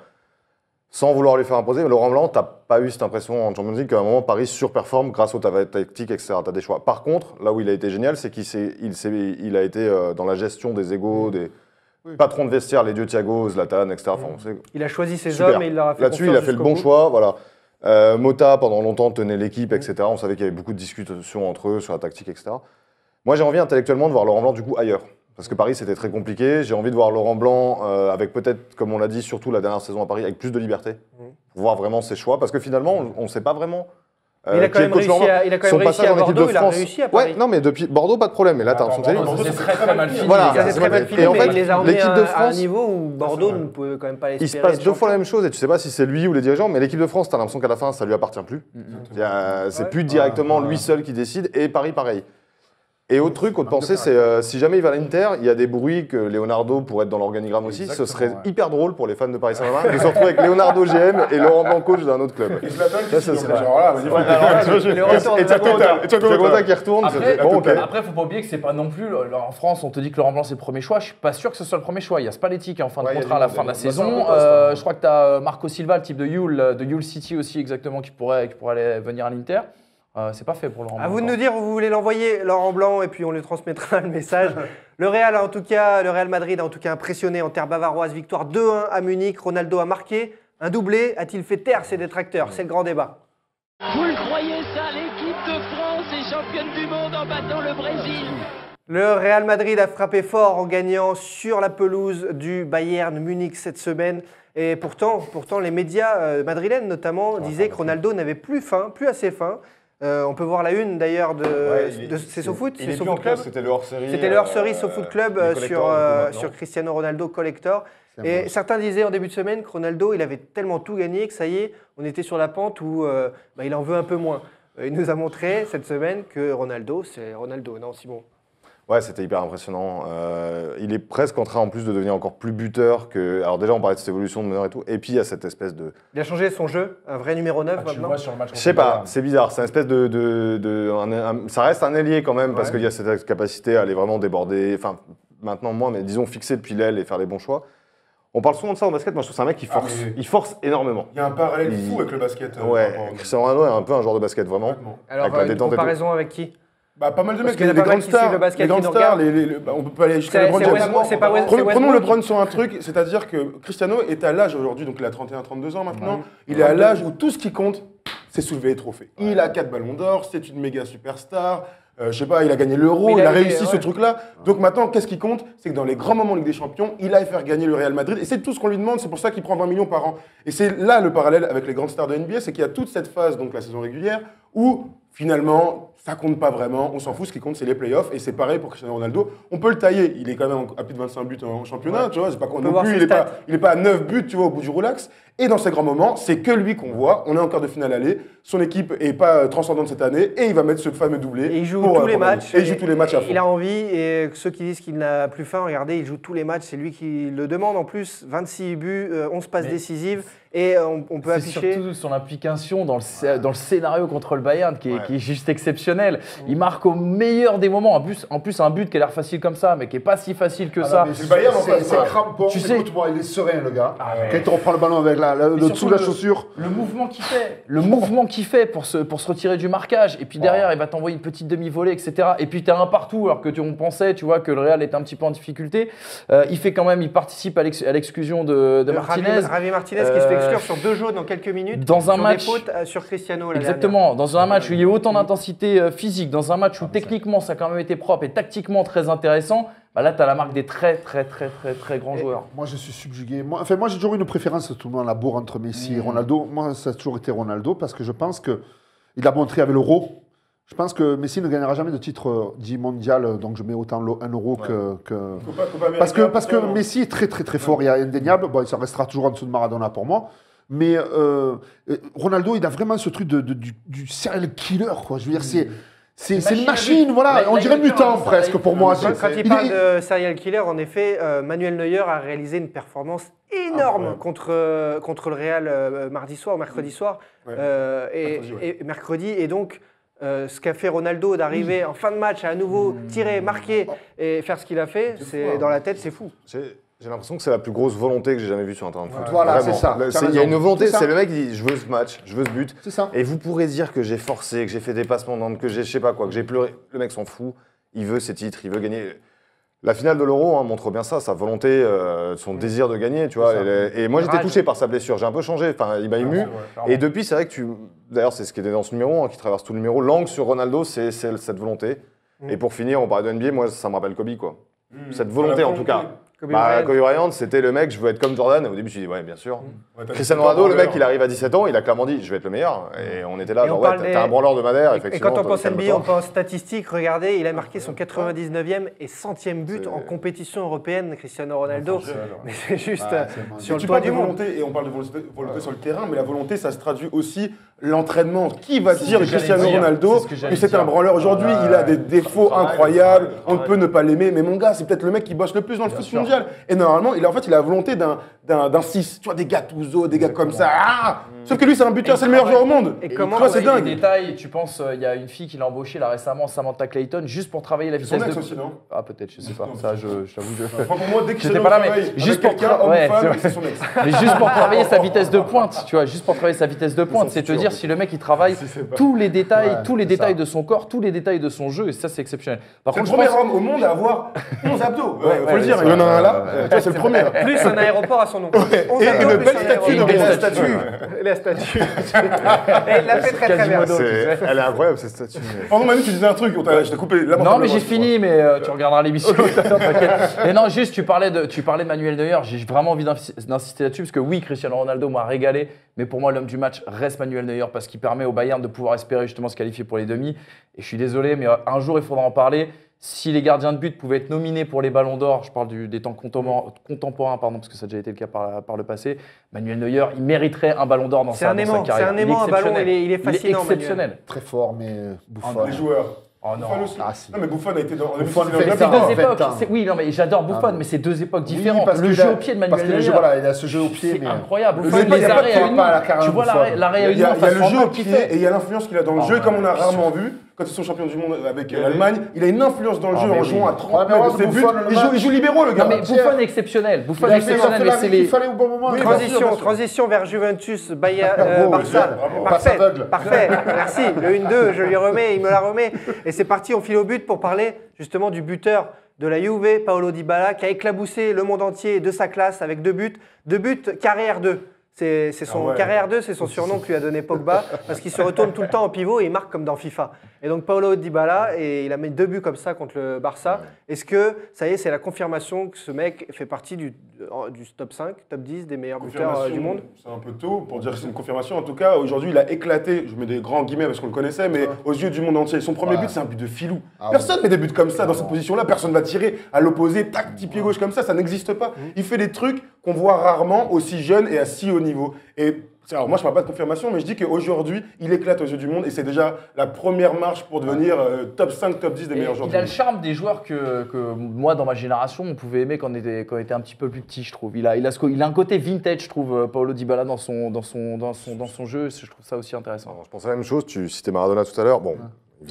Sans vouloir lui faire imposer, mais Laurent Blanc, tu n'as pas eu cette impression en Champions League qu'à un moment, Paris surperforme grâce aux tactiques, etc. Tu as des choix. Par contre, là où il a été génial, c'est qu'il a été dans la gestion des égos, des patrons de vestiaire, les dieux Thiago, Zlatan, etc. Enfin, Il a choisi ses super. hommes et il leur a fait Là-dessus, il a fait le bon choix. Voilà. Mota, pendant longtemps, tenait l'équipe, etc. On savait qu'il y avait beaucoup de discussions entre eux sur la tactique, etc. Moi, j'ai envie intellectuellement de voir Laurent Blanc, du coup, ailleurs. Parce que Paris, c'était très compliqué. J'ai envie de voir Laurent Blanc avec peut-être, comme on l'a dit, surtout la dernière saison à Paris, avec plus de liberté. Pour voir vraiment ses choix. Parce que finalement, on ne sait pas vraiment. Il a quand même réussi à Bordeaux, il a réussi à Paris. Ouais, non, mais depuis Bordeaux, pas de problème. Mais là, t'as l'impression C'est très mal fini. Voilà, Ça s'est très mal fini, et en mais fait, il les a emmenés l'équipe de à un France, niveau où Bordeaux ne pouvait quand même pas l'espérer. il se passe 2 fois la même chose et tu sais pas si c'est lui ou les dirigeants, mais l'équipe de France, t'as l'impression qu'à la fin, ça lui appartient plus. C'est plus directement lui seul qui décide et Paris, pareil. Et autre truc, autre pensée, c'est si jamais il va à l'Inter, il y a des bruits que Leonardo pourrait être dans l'organigramme aussi. Ce serait hyper drôle pour les fans de Paris Saint-Germain de se retrouver avec Leonardo GM et Laurent Blanc coach d'un autre club. Et Zlatan Ça, ça serait- genre là, Et Thiago qui retourne. Après, Bon, ok. après, faut pas oublier que c'est pas non plus. En France, on te dit que Laurent Blanc c'est le premier choix. Je suis pas sûr que ce soit le premier choix. Il y a Spalletti qui est en fin de contrat à la fin de la saison. Je crois que tu as Marco Silva, le type de Hull City aussi exactement, qui pourrait aller venir à l'Inter. C'est pas fait pour Laurent Blanc. À vous de nous dire où vous voulez l'envoyer, Laurent Blanc, et puis on lui transmettra le message. Le Real Madrid a en tout cas impressionné en terre bavaroise. Victoire 2-1 à Munich. Ronaldo a marqué un doublé. A-t-il fait taire ses détracteurs? C'est le grand débat. Vous le croyez ça, l'équipe de France est championne du monde en battant le Brésil. Le Real Madrid a frappé fort en gagnant sur la pelouse du Bayern Munich cette semaine. Et pourtant les médias madrilènes notamment disaient que Ronaldo n'avait plus assez faim. On peut voir la une d'ailleurs c'est SoFoot, c'est SoFoot Club. C'était le hors-série. C'était le hors-série SoFoot Club sur Cristiano Ronaldo Collector. Et certains disaient en début de semaine que Ronaldo, il avait tellement tout gagné que ça y est, on était sur la pente où il en veut un peu moins. Il nous a montré cette semaine que Ronaldo, c'est Ronaldo, non Simon? Ouais, c'était hyper impressionnant. Il est presque en train en plus de devenir encore plus buteur que. Alors déjà, on parlait de cette évolution de meneur et tout. Et puis il y a cette espèce de. Il a changé son jeu, un vrai numéro 9 maintenant. Je sais pas, c'est bizarre. C'est une espèce ça reste un ailier quand même parce qu'il y a cette capacité à aller vraiment déborder. Enfin, maintenant moins, mais disons fixer depuis l'aile et faire les bons choix. On parle souvent de ça en basket. Moi, je trouve que c'est un mec qui force. Il force énormément. Il y a un parallèle fou avec le basket. Ouais. Cristiano Ronaldo est un peu un joueur de basket vraiment. Alors avec la une détente et tout. comparaison avec qui? Bah, pas mal de mecs, qu'il y en a les pas mal grandes qui suivent stars, le basket, les grandes qui nous stars, regardent. on peut pas aller jusqu'à C'est LeBron James. Westbrook. Prenons LeBron sur un truc, c'est-à-dire que Cristiano est à l'âge aujourd'hui, donc il a 31-32 ans maintenant, il est à l'âge où tout ce qui compte, c'est soulever les trophées. Il a 4 ballons d'or, c'est une méga superstar. Je sais pas, il a gagné l'Euro, il a réussi ce truc-là. Donc maintenant, qu'est-ce qui compte? C'est que dans les grands moments de Ligue des Champions, il aille faire gagner le Real Madrid. Et c'est tout ce qu'on lui demande, c'est pour ça qu'il prend 20 millions par an. Et c'est là le parallèle avec les grandes stars de NBA, c'est qu'il y a toute cette phase, donc la saison régulière, où finalement, ça compte pas vraiment, on s'en fout, ce qui compte c'est les playoffs, et c'est pareil pour Cristiano Ronaldo. On peut le tailler, il est quand même à plus de 25 buts en championnat, tu vois, c'est pas non plus, il est pas à 9 buts, tu vois, au bout du relax. Et dans ces grands moments, c'est que lui qu'on voit, on est en quart de finale aller, son équipe est pas transcendante cette année, et il va mettre ce fameux doublé. Et il joue tous les matchs. Et il joue tous les matchs à fond. Il a envie, et ceux qui disent qu'il n'a plus faim, regardez, il joue tous les matchs, c'est lui qui le demande en plus, 26 buts, 11 passes décisives, et on peut afficher... C'est surtout son implication dans le scénario contre le Bayern qui est juste exceptionnel. Il marque au meilleur des moments, en plus un but qui a l'air facile comme ça, mais qui est pas si facile que ça. C'est le Bayern en fait, c'est crampon, tu sais, écoute-moi, il est serein le gars. Quand il reprend le ballon avec le dessous de la chaussure. Le mouvement qu'il fait pour se retirer du marquage, et puis derrière il va t'envoyer une petite demi-volée, etc. Et puis t'as un partout, alors que on pensait, tu vois, que le Real était un petit peu en difficulté. Il participe à l'exclusion de Martinez. Javi Martinez qui se fait exclure sur 2 jaunes en quelques minutes. Dans un sur match- des fautes sur Cristiano. la Exactement, dans un match où il y a autant d'intensité physique, dans un match où techniquement ça a quand même été propre et tactiquement très intéressant, bah là tu as la marque des très grands joueurs. Moi, je suis subjugué. Moi, j'ai toujours eu une préférence, tout le monde, à la bourre entre Messi et Ronaldo. Moi, ça a toujours été Ronaldo parce que je pense qu'il a montré avec l'euro. Je pense que Messi ne gagnera jamais de titre dit mondial, donc je mets autant un euro que... Parce que Messi est très fort, il est indéniable. Bon, ça restera toujours en dessous de Maradona pour moi. Mais Ronaldo, il a vraiment ce truc du serial killer, quoi. Je veux dire, c'est une machine, voilà. On dirait mutant presque pour moi. Quand il parle de serial killer, en effet, Manuel Neuer a réalisé une performance énorme contre le Real mardi soir ou mercredi soir. Et mercredi. Et donc, ce qu'a fait Ronaldo d'arriver en fin de match à nouveau tirer, marquer et faire ce qu'il a fait, c'est dans la tête, c'est fou. J'ai l'impression que c'est la plus grosse volonté que j'ai jamais vue sur un terrain de foot. Voilà, Vraiment. c'est ça. Il y a une volonté, c'est le mec qui dit je veux ce match, je veux ce but. C'est ça. Et vous pourrez dire que j'ai forcé, que j'ai fait des passements d'âme, que j'ai je sais pas quoi, que j'ai pleuré. Le mec s'en fout, il veut ses titres, il veut gagner. La finale de l'Euro montre bien ça, sa volonté, son désir de gagner, tu vois. Et moi j'étais touché par sa blessure, j'ai un peu changé, enfin il m'a ému. Et depuis c'est vrai que d'ailleurs c'est ce qui était dans ce numéro, qui traverse tout le numéro, l'angle sur Ronaldo, c'est cette volonté. Et pour finir, on parlait de NBA, moi ça me rappelle Kobe quoi. Cette volonté en tout cas. Kobe Bryant, c'était le mec, je veux être comme Jordan. Et au début, je me suis dit, ouais, bien sûr. Cristiano Ronaldo, le mec, il arrive à 17 ans, il a clairement dit, je vais être le meilleur. Et on était là, genre, ouais, t'es un branleur de Madère, effectivement. Et quand on pense NBA, on pense statistiques. Regardez, il a marqué son 99e et 100e but en compétition européenne, Cristiano Ronaldo. Mais c'est juste sur le toit du monde. Et on parle de volonté sur le terrain, mais la volonté, ça se traduit aussi l'entraînement. Qui va dire Cristiano Ronaldo que c'est un branleur aujourd'hui? Il a des défauts incroyables, on ne peut ne pas l'aimer. Mais mon gars, c'est peut-être le mec qui bosse le plus dans le foot mondial. Et normalement, il a la volonté d'un 6. Tu vois, des Gattuso, des gars comme ça. Sauf que lui, c'est un buteur, c'est le meilleur joueur au monde. Et comment c'est dingue. Les détails, tu penses, il y a une fille qui l'a embauché là récemment, Samantha Clayton, juste pour travailler la vitesse son de. ex aussi, non? Ah, peut-être, je sais pas. Ça, je t'avoue. Pour moi, dès que j'étais pas là, mais juste pour c'est son ex. Mais juste pour travailler sa vitesse de pointe, tu vois, juste pour travailler sa vitesse de pointe, c'est te dire si le mec il travaille tous les détails de son corps, tous les détails de son jeu, et ça c'est exceptionnel. Par C'est le contre, premier homme au monde à avoir 11 abdos. Faut le dire, il y en a un là. C'est le premier. Plus un aéroport à son nom. Et une belle statue de la statue. La statue. Et il l'a fait très bien. Elle est incroyable cette statue. Pardon Manu, tu disais un truc, je t'ai coupé. Non mais j'ai fini, mais tu regarderas l'émission. Mais non, juste tu parlais de Manuel Neuer, j'ai vraiment envie d'insister là-dessus parce que oui, Cristiano Ronaldo m'a régalé, mais pour moi l'homme du match reste Manuel Neuer parce qu'il permet au Bayern de pouvoir espérer justement se qualifier pour les demi. Et je suis désolé, mais un jour il faudra en parler. Si les gardiens de but pouvaient être nominés pour les ballons d'or, je parle des temps contemporains, parce que ça a déjà été le cas par le passé, Manuel Neuer, il mériterait un ballon d'or dans sa carrière. C'est un aimant, un ballon, il est fascinant. Il est exceptionnel. Très fort, mais Buffon. Les joueurs. Oh non. Buffon aussi. Non mais Buffon a été dans Buffon fait C'est ça. deux époques. 20 ans. Oui, non, mais j'adore Buffon, mais c'est deux époques différentes. parce Le que jeu là- au pied de parce Manuel que le jeu, Neuer, voilà, il a ce jeu au pied, c'est mais incroyable. Buffon, Les arrêts à une main. carrière Tu vois Buffon. l'arrêt à Il une y main a face le jeu au qui pied fait. et il y a l'influence qu'il a dans le jeu, comme on a rarement vu. Quand ils sont champions du monde avec l'Allemagne, il a une influence dans le jeu en jouant à 30 mètres de ses buts. Il joue libéraux, le gars. Non mais Buffon est exceptionnel. Buffon Il est a fait exceptionnel, mais c'est l'arrêt qu'il les. fallait au bon moment. Transition vers Juventus, Barça. Passe aveugle. Parfait, merci. Le 1-2, je lui remets, il me la remet. Et c'est parti, on file au but pour parler justement du buteur de la Juve, Paolo Dybala, qui a éclaboussé le monde entier de sa classe avec 2 buts. 2 buts, carrière 2. C'est son carrière 2, c'est son surnom que lui a donné Pogba, parce qu'il se retourne tout le temps en pivot et il marque comme dans FIFA. Et donc Paolo Dybala, et il a mis 2 buts comme ça contre le Barça. Est-ce que ça y est, c'est la confirmation que ce mec fait partie du top 5, top 10 des meilleurs buteurs du monde? C'est un peu tôt pour dire que c'est une confirmation. En tout cas, aujourd'hui, il a éclaté, je mets des grands guillemets parce qu'on le connaissait, mais aux yeux du monde entier. Son premier but, c'est un but de filou. Personne ne met des buts comme ça dans cette position-là. Personne ne va tirer à l'opposé, tac, petit pied gauche comme ça n'existe pas. Il fait des trucs qu'on voit rarement aussi jeune et à si haut niveau. Et alors moi, je ne parle pas de confirmation, mais je dis qu'aujourd'hui, il éclate aux yeux du monde et c'est déjà la première marche pour devenir top 5, top 10 des meilleurs joueurs du Il a monde. le charme des joueurs que moi, dans ma génération, on pouvait aimer quand on était un petit peu plus petit, je trouve. Il a un côté vintage, je trouve, Paolo Dybala dans son jeu. Je trouve ça aussi intéressant. Alors, je pense à la même chose, tu citais Maradona tout à l'heure. Bon,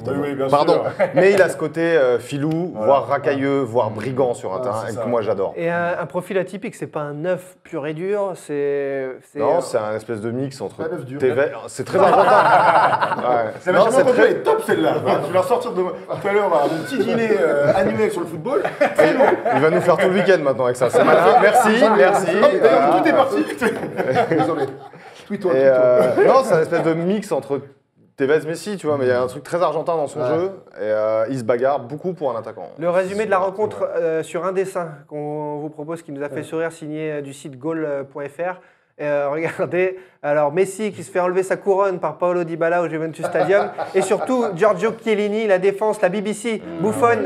Oui, bien Pardon, sûr. mais il a ce côté filou, voire racailleux, voire brigand sur un terrain, c'est et ça. que moi j'adore. Et un profil atypique, c'est pas un neuf pur et dur, Non, c'est un espèce de mix entre Un œuf dur. Tevez. C'est très important. Ouais. Ça m'a Non, jamais c'est entendu, très- elle est top celle-là. Je vais la sortir tout à l'heure à mon petit dîner annuel sur le football. Il va nous faire tout le week-end maintenant avec ça. C'est malin. Merci, merci. D'ailleurs, tout est parti. Désolé. Tweet-toi, Et, tweet-toi. non, c'est un espèce de mix entre Tevez et Messi, tu vois, mais il y a un truc très argentin dans son Ouais. jeu et il se bagarre beaucoup pour un attaquant. Le résumé de la rencontre sur un dessin qu'on vous propose, qui nous a fait sourire, signé du site goal.fr. Regardez, alors Messi qui se fait enlever sa couronne par Paolo Dybala au Juventus Stadium, et surtout Giorgio Chiellini, la défense, la BBC, Buffon,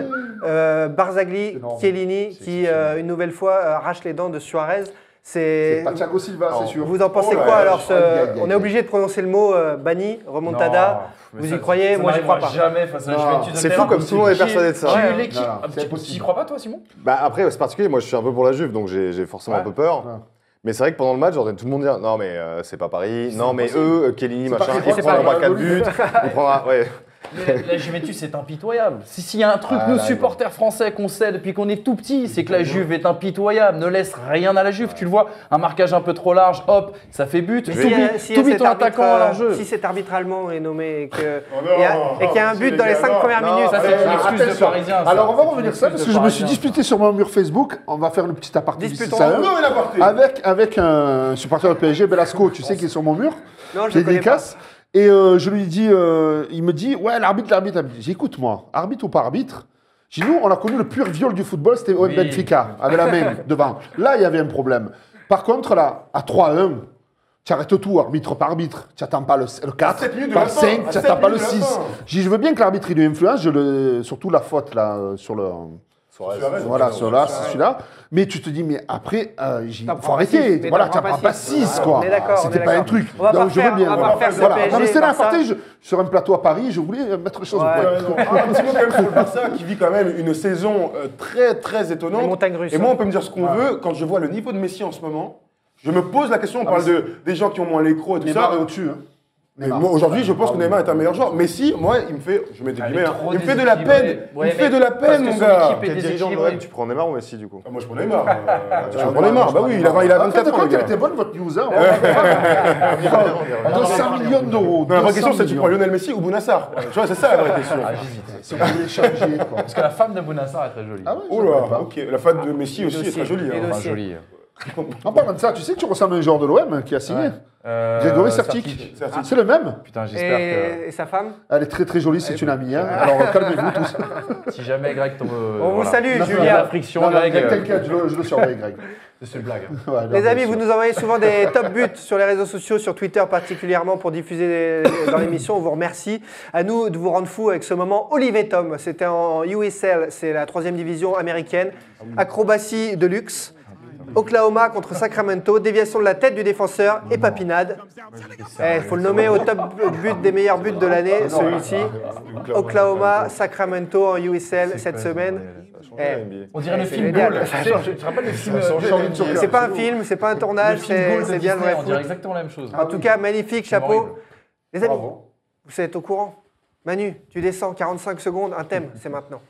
Barzagli, énorme. Chiellini qui une nouvelle fois arrache les dents de Suarez. C'est pas Thiago Silva, c'est sûr. Vous en pensez Oh là quoi là, alors aïe, aïe, aïe, on est aïe. obligé de prononcer le mot Bani, remontada. Mais Vous ça- y croyez? ça Moi, j'y crois n'arrivera pas. jamais face à la Non, Juventus de c'est Terra. fou comme tout le monde est persuadé de ça. J'ai eu Ouais. l'équipe. Non, Ah, c'est tu impossible. y crois pas, toi, Simon? Bah après, c'est particulier. Moi, je suis un peu pour la Juve, donc j'ai forcément un peu peur. Ouais. Mais c'est vrai que pendant le match, j'entends tout le monde dire non, mais c'est pas Paris. Non, mais eux, Chiellini, C'est pas machin, Paris, il c'est prendra pas pas 4 Paris. buts. Il prendra. Ouais. Mais la Juventus est impitoyable. S'il y a un truc, Ah, nous là, supporters français, qu'on sait depuis qu'on est tout petit, c'est que la Juve est impitoyable. Ne laisse rien à la Juve. Tu le vois, un marquage un peu trop large, hop, ça fait but. Mais T'oublies ton attaquant à leur jeu. si cet arbitre allemand est nommé et qu'il Oh non, y a un but dans les 5 premières non, minutes, Ça, c'est une excuse de attention. Parisien. ça. Alors on va C'est revenir une ça excuse parce de que je me suis Parisien. disputé sur mon mur Facebook. On va faire le petit aparté du Disputons. 6 à 1. Non, il a parté. Avec un supporter de PSG, Belasco, tu sais, qui est sur mon mur, non, je qui ne est connais pas. dédicace. Et je lui dis, il me dit, ouais, l'arbitre. J'ai dit, écoute-moi, arbitre ou pas arbitre, j'ai dit, nous, on a connu le pur viol du football, c'était Oui. Benfica, avec la main devant. Là, il y avait un problème. Par contre, là, à 3-1, tu arrêtes tout, arbitre par arbitre. Tu n'attends pas le 4, 7 minutes de pas la le fin, 5, à tu n'attends 7 pas le minutes de la 6. fin. J'ai dit, je veux bien que l'arbitre, il ait influence, surtout la faute, là, sur le... Voilà, celui-là. Mais tu te dis, mais après, il T'en faut prends pas arrêter. six, mais Voilà, t'en tu prends prends pas pas six. 6, quoi. On est d'accord, on C'était est pas un d'accord. truc. On va pas Donc je veux refaire- bien. on va refaire ce Voilà. PSG, Non, mais c'était Barça. n'importe sur un plateau à Paris, je voulais mettre les choses au Ouais. point. Un petit mot quand même sur le Barça qui vit quand même une saison très très Les étonnante. montagnes russes. Et moi, on peut me dire ce qu'on veut. Quand je vois le niveau de Messi en ce moment, je me pose la question. On parle des gens qui ont moins l'écro et tout Neymar ça. est au-dessus. hein. Mais Neymar. moi, aujourd'hui, je pense que Neymar est un meilleur joueur. Messi, moi, il me fait, je mets des Elle est guillemets, hein, trop il me fait de la déséquilibrée. peine. Ouais, Il me fait mais de la parce peine, que mon son gars. équipe est T'es dirigeant de déséquilibré. l'OM, tu prends Neymar ou Messi du coup? Ah, moi, je prends Neymar. Je Ah, prends Neymar. Bah oui, il a En fait, 24 ans, quand le elle gars. était bonne, votre news, hein. On 200 millions d'euros. Non, la vraie 200 question, c'est tu millions. prends Lionel Messi ou Bounassar. Tu vois, c'est ça la vraie question. Ah, j'hésite. Si on voulait changer, quoi. Parce que la femme de Bounassar est très jolie. Ah ouais, Oh je savais là, pas. ok. La fan de Messi aussi est dossiers. très jolie. Les hein. Enfin, dossiers. jolie. En parlant de ça, tu sais que tu ressembles à un joueur de l'OM qui a signé. Grégory Sertic. C'est le même. Putain, j'espère Et sa femme? Elle est très très jolie, c'est une amie. Hein. Alors calmez-vous tous. que si jamais Greg tombe. On vous salue, Il y a Julien. la friction, Non, non, Greg. t'inquiète, je le surveille, Greg. C'est une blague. Ouais, non, Les bien amis, sûr. vous nous envoyez souvent des top buts sur les réseaux sociaux, sur Twitter particulièrement pour diffuser dans l'émission. On vous remercie. À nous de vous rendre fous avec ce moment Olivier Tom. C'était en USL, c'est la 3e division américaine. Acrobatie de luxe. Oklahoma contre Sacramento, déviation de la tête du défenseur et papinade. Il faut le nommer au top but des meilleurs buts de l'année, celui-ci. Oklahoma, Sacramento en USL cette semaine. On dirait le c'est film génial. Goal. Tu te rappelles le film C'est pas un film, c'est pas un tournage, c'est bien le vrai On dirait foot. exactement la même chose. En tout cas, magnifique chapeau. horrible. Les amis, Bravo. vous êtes au courant? Manu, tu descends 45 secondes, un thème, c'est maintenant.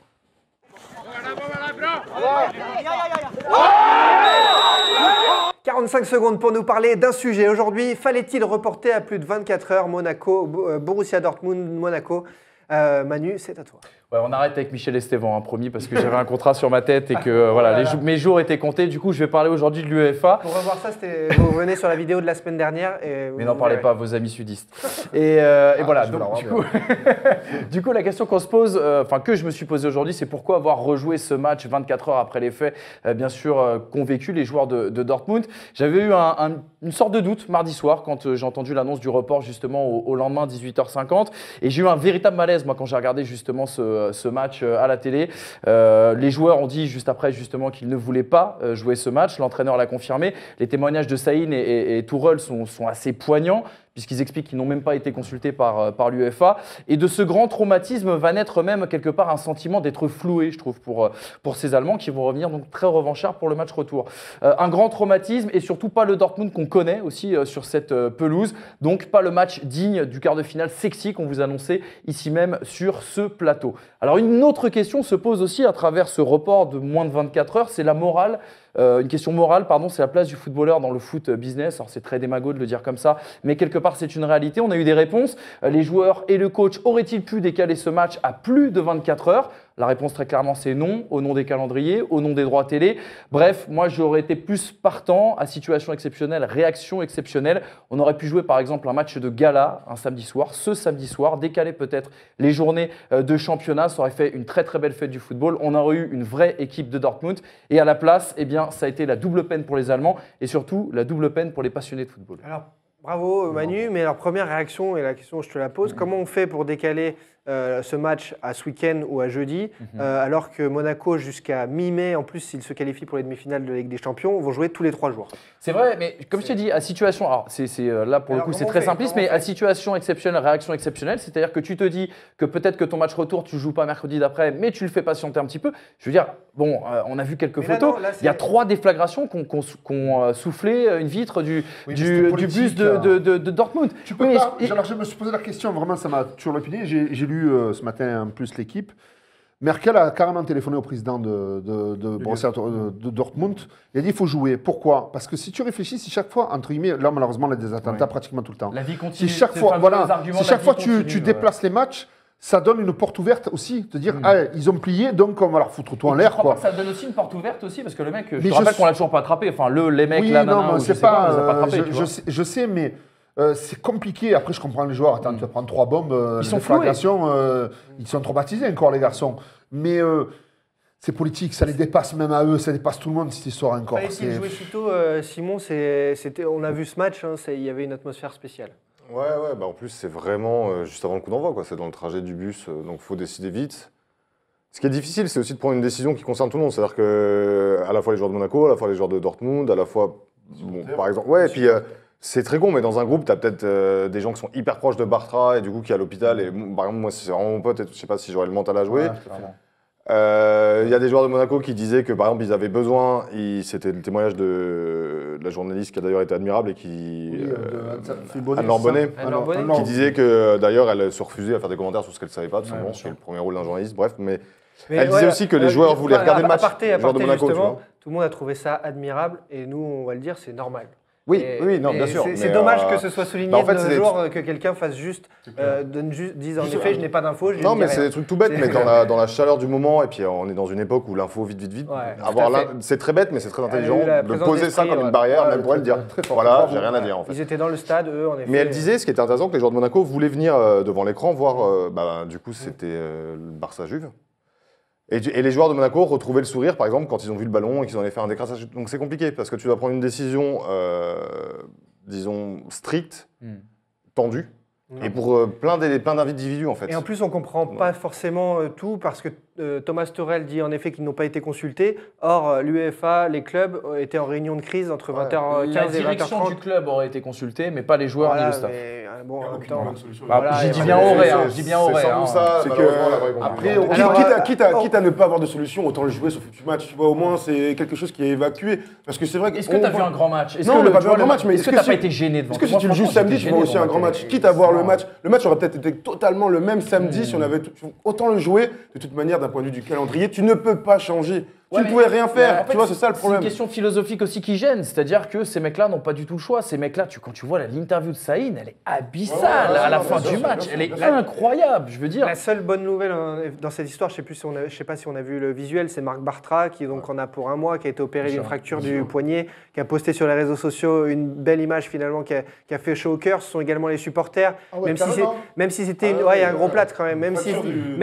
45 secondes pour nous parler d'un sujet. Aujourd'hui, fallait-il reporter à plus de 24 heures Monaco, Borussia Dortmund, Monaco? Manu, c'est à toi. Ouais, on arrête avec Michel Esteban, hein, promis, parce que j'avais un contrat sur ma tête et que voilà, mes jours étaient comptés. Du coup, je vais parler aujourd'hui de l'UEFA. Pour revoir ça, vous venez sur la vidéo de la semaine dernière. Et Mais vous n'en parlez verrez. pas à vos amis sudistes. Et voilà, je vais donc, la du coup, du coup, la question qu'on se pose, enfin que je me suis posée aujourd'hui, c'est pourquoi avoir rejoué ce match 24 heures après les faits, bien sûr, qu'ont vécu les joueurs de Dortmund. J'avais eu une sorte de doute mardi soir quand j'ai entendu l'annonce du report justement au lendemain 18h50. Et j'ai eu un véritable malaise, moi, quand j'ai regardé justement ce match à la télé. Les joueurs ont dit juste après justement qu'ils ne voulaient pas jouer ce match. L'entraîneur l'a confirmé. Les témoignages de Saïn et Tourelle sont assez poignants. puisqu'ils expliquent qu'ils n'ont même pas été consultés par l'UEFA. Et de ce grand traumatisme va naître même quelque part un sentiment d'être floué, je trouve, pour ces Allemands qui vont revenir donc très revanchards pour le match retour. Un grand traumatisme et surtout pas le Dortmund qu'on connaît aussi sur cette pelouse, donc pas le match digne du quart de finale sexy qu'on vous annonçait ici même sur ce plateau. Alors une autre question se pose aussi à travers ce report de moins de 24 heures, c'est la morale. Une question morale, pardon, c'est la place du footballeur dans le foot business. Alors c'est très démago de le dire comme ça, mais quelque part c'est une réalité. On a eu des réponses. Les joueurs et le coach auraient-ils pu décaler ce match à plus de 24 heures ? La réponse très clairement c'est non, au nom des calendriers, au nom des droits télé. Bref, moi j'aurais été plus partant à situation exceptionnelle, réaction exceptionnelle. On aurait pu jouer par exemple un match de gala un samedi soir, ce samedi soir, décaler peut-être les journées de championnat. Ça aurait fait une très très belle fête du football. On aurait eu une vraie équipe de Dortmund et à la place, eh bien, ça a été la double peine pour les Allemands et surtout la double peine pour les passionnés de football. Alors, bravo Manu, mais leur première réaction, et la question je te la pose, comment on fait pour décaler ce match à ce week-end ou à jeudi, alors que Monaco, jusqu'à mi-mai, en plus s'ils se qualifient pour les demi-finales de la Ligue des Champions, vont jouer tous les 3 jours. C'est vrai, mais comme je t'ai dit, à situation, alors là pour le coup c'est très simpliste, mais à situation exceptionnelle, réaction exceptionnelle, c'est-à-dire que tu te dis que peut-être que ton match retour, tu joues pas mercredi d'après, mais tu le fais patienter un petit peu. Je veux dire, bon, on a vu quelques photos, il y a 3 déflagrations qui ont soufflé une vitre du bus de Dortmund. Tu peux pas. Alors je me suis posé la question, vraiment ça m'a toujours l'opinion. J'ai lu ce matin en plus l'équipe. Merkel a carrément téléphoné au président de Borussia de Dortmund. Il a dit il faut jouer. Pourquoi ? Parce que si tu réfléchis, si chaque fois, entre guillemets, là malheureusement il y a des attentats pratiquement tout le temps. La vie continue. Si chaque fois, tu déplaces les matchs, ça donne une porte ouverte aussi, te dire ils ont plié, donc on va leur foutre tout en l'air. Quoi. Ça donne aussi une porte ouverte aussi, parce que le mec, je te rappelle qu'on l'a toujours pas attrapé. Enfin, les mecs là, non, je sais pas, on les a pas attrapés. Je sais, mais c'est compliqué. Après, je comprends les joueurs. Attends, tu vas prendre 3 bombes, ils sont floués. Ils sont traumatisés encore, les garçons. Mais c'est politique, ça les dépasse même à eux, ça dépasse tout le monde cette histoire encore. Fallait-il jouer si tôt, Simon, on a vu ce match, il y avait une atmosphère spéciale. Ouais, bah en plus c'est vraiment juste avant le coup d'envoi, quoi. C'est dans le trajet du bus, donc il faut décider vite. Ce qui est difficile, c'est aussi de prendre une décision qui concerne tout le monde. C'est-à-dire que à la fois les joueurs de Monaco, à la fois les joueurs de Dortmund, à la fois, par exemple, et puis c'est très con, mais dans un groupe, tu as peut-être des gens qui sont hyper proches de Bartra et du coup qui est à l'hôpital. Et par exemple, moi, c'est vraiment mon pote, et je sais pas si j'aurais le mental à jouer. Il y a des joueurs de Monaco qui disaient que par exemple ils avaient besoin, c'était le témoignage de la journaliste qui a d'ailleurs été admirable et qui Anne-Laure Bonnet, qui disait que d'ailleurs elle se refusait à faire des commentaires sur ce qu'elle savait pas, tout simplement, c'est le premier rôle d'un journaliste, bref, mais elle disait aussi que les joueurs voulaient regarder le match. Les joueurs de Monaco, justement, tout le monde a trouvé ça admirable et nous on va le dire, c'est normal. Oui, non, bien sûr. C'est dommage que ce soit souligné de nos jours, que quelqu'un fasse juste, dise en effet, je n'ai pas d'infos. Non, mais c'est des trucs tout bêtes, mais dans la chaleur du moment, et puis on est dans une époque où l'info vite. C'est très bête, mais c'est très intelligent de poser ça comme une barrière, même pour elle dire voilà, j'ai rien à dire en fait. Ils étaient dans le stade, eux, en effet. Mais elle disait, ce qui était intéressant, que les joueurs de Monaco voulaient venir devant l'écran voir, du coup, c'était le Barça-Juve. Et les joueurs de Monaco retrouvaient le sourire, par exemple, quand ils ont vu le ballon et qu'ils en avaient fait un décrassage. Donc c'est compliqué, parce que tu dois prendre une décision, disons, stricte, tendue, et pour plein d'individus, en fait. Et en plus, on ne comprend pas forcément tout, parce que Thomas Tuchel dit en effet qu'ils n'ont pas été consultés. Or, l'UEFA, les clubs étaient en réunion de crise entre 20h15 et 20h30. La direction du club aurait été consultée, mais pas les joueurs ni le staff. Bon, en même temps, j'ai dit bien aurait. C'est que après, quitte à ne pas avoir de solution, autant le jouer ce foutu match. Tu vois, au moins c'est quelque chose qui est évacué. Parce que c'est vrai. Est-ce que tu as vu un grand match? Non, on n'a pas vu un grand match, mais est-ce que tu n'as pas été gêné devant? Est-ce que si tu le joues samedi, tu vois aussi un grand match? Quitte à voir le match, le match aurait peut-être été totalement le même samedi si on avait autant le jouer. De toute manière, d'un point de vue du calendrier, tu ne peux pas changer. Tu ne pouvais rien faire, tu vois, c'est ça le problème. C'est une question philosophique aussi qui gêne, c'est-à-dire que ces mecs-là n'ont pas du tout le choix. Ces mecs-là, quand tu vois l'interview de Saïd, elle est abyssale à la fin du match, elle est incroyable, je veux dire. La seule bonne nouvelle dans cette histoire, je ne sais pas si on a vu le visuel, c'est Marc Bartra qui donc en a pour un mois, qui a été opéré d'une fracture du poignet, qui a posté sur les réseaux sociaux une belle image finalement qui a fait chaud au cœur. Ce sont également les supporters, même si c'était il y a un gros plâtre quand même, même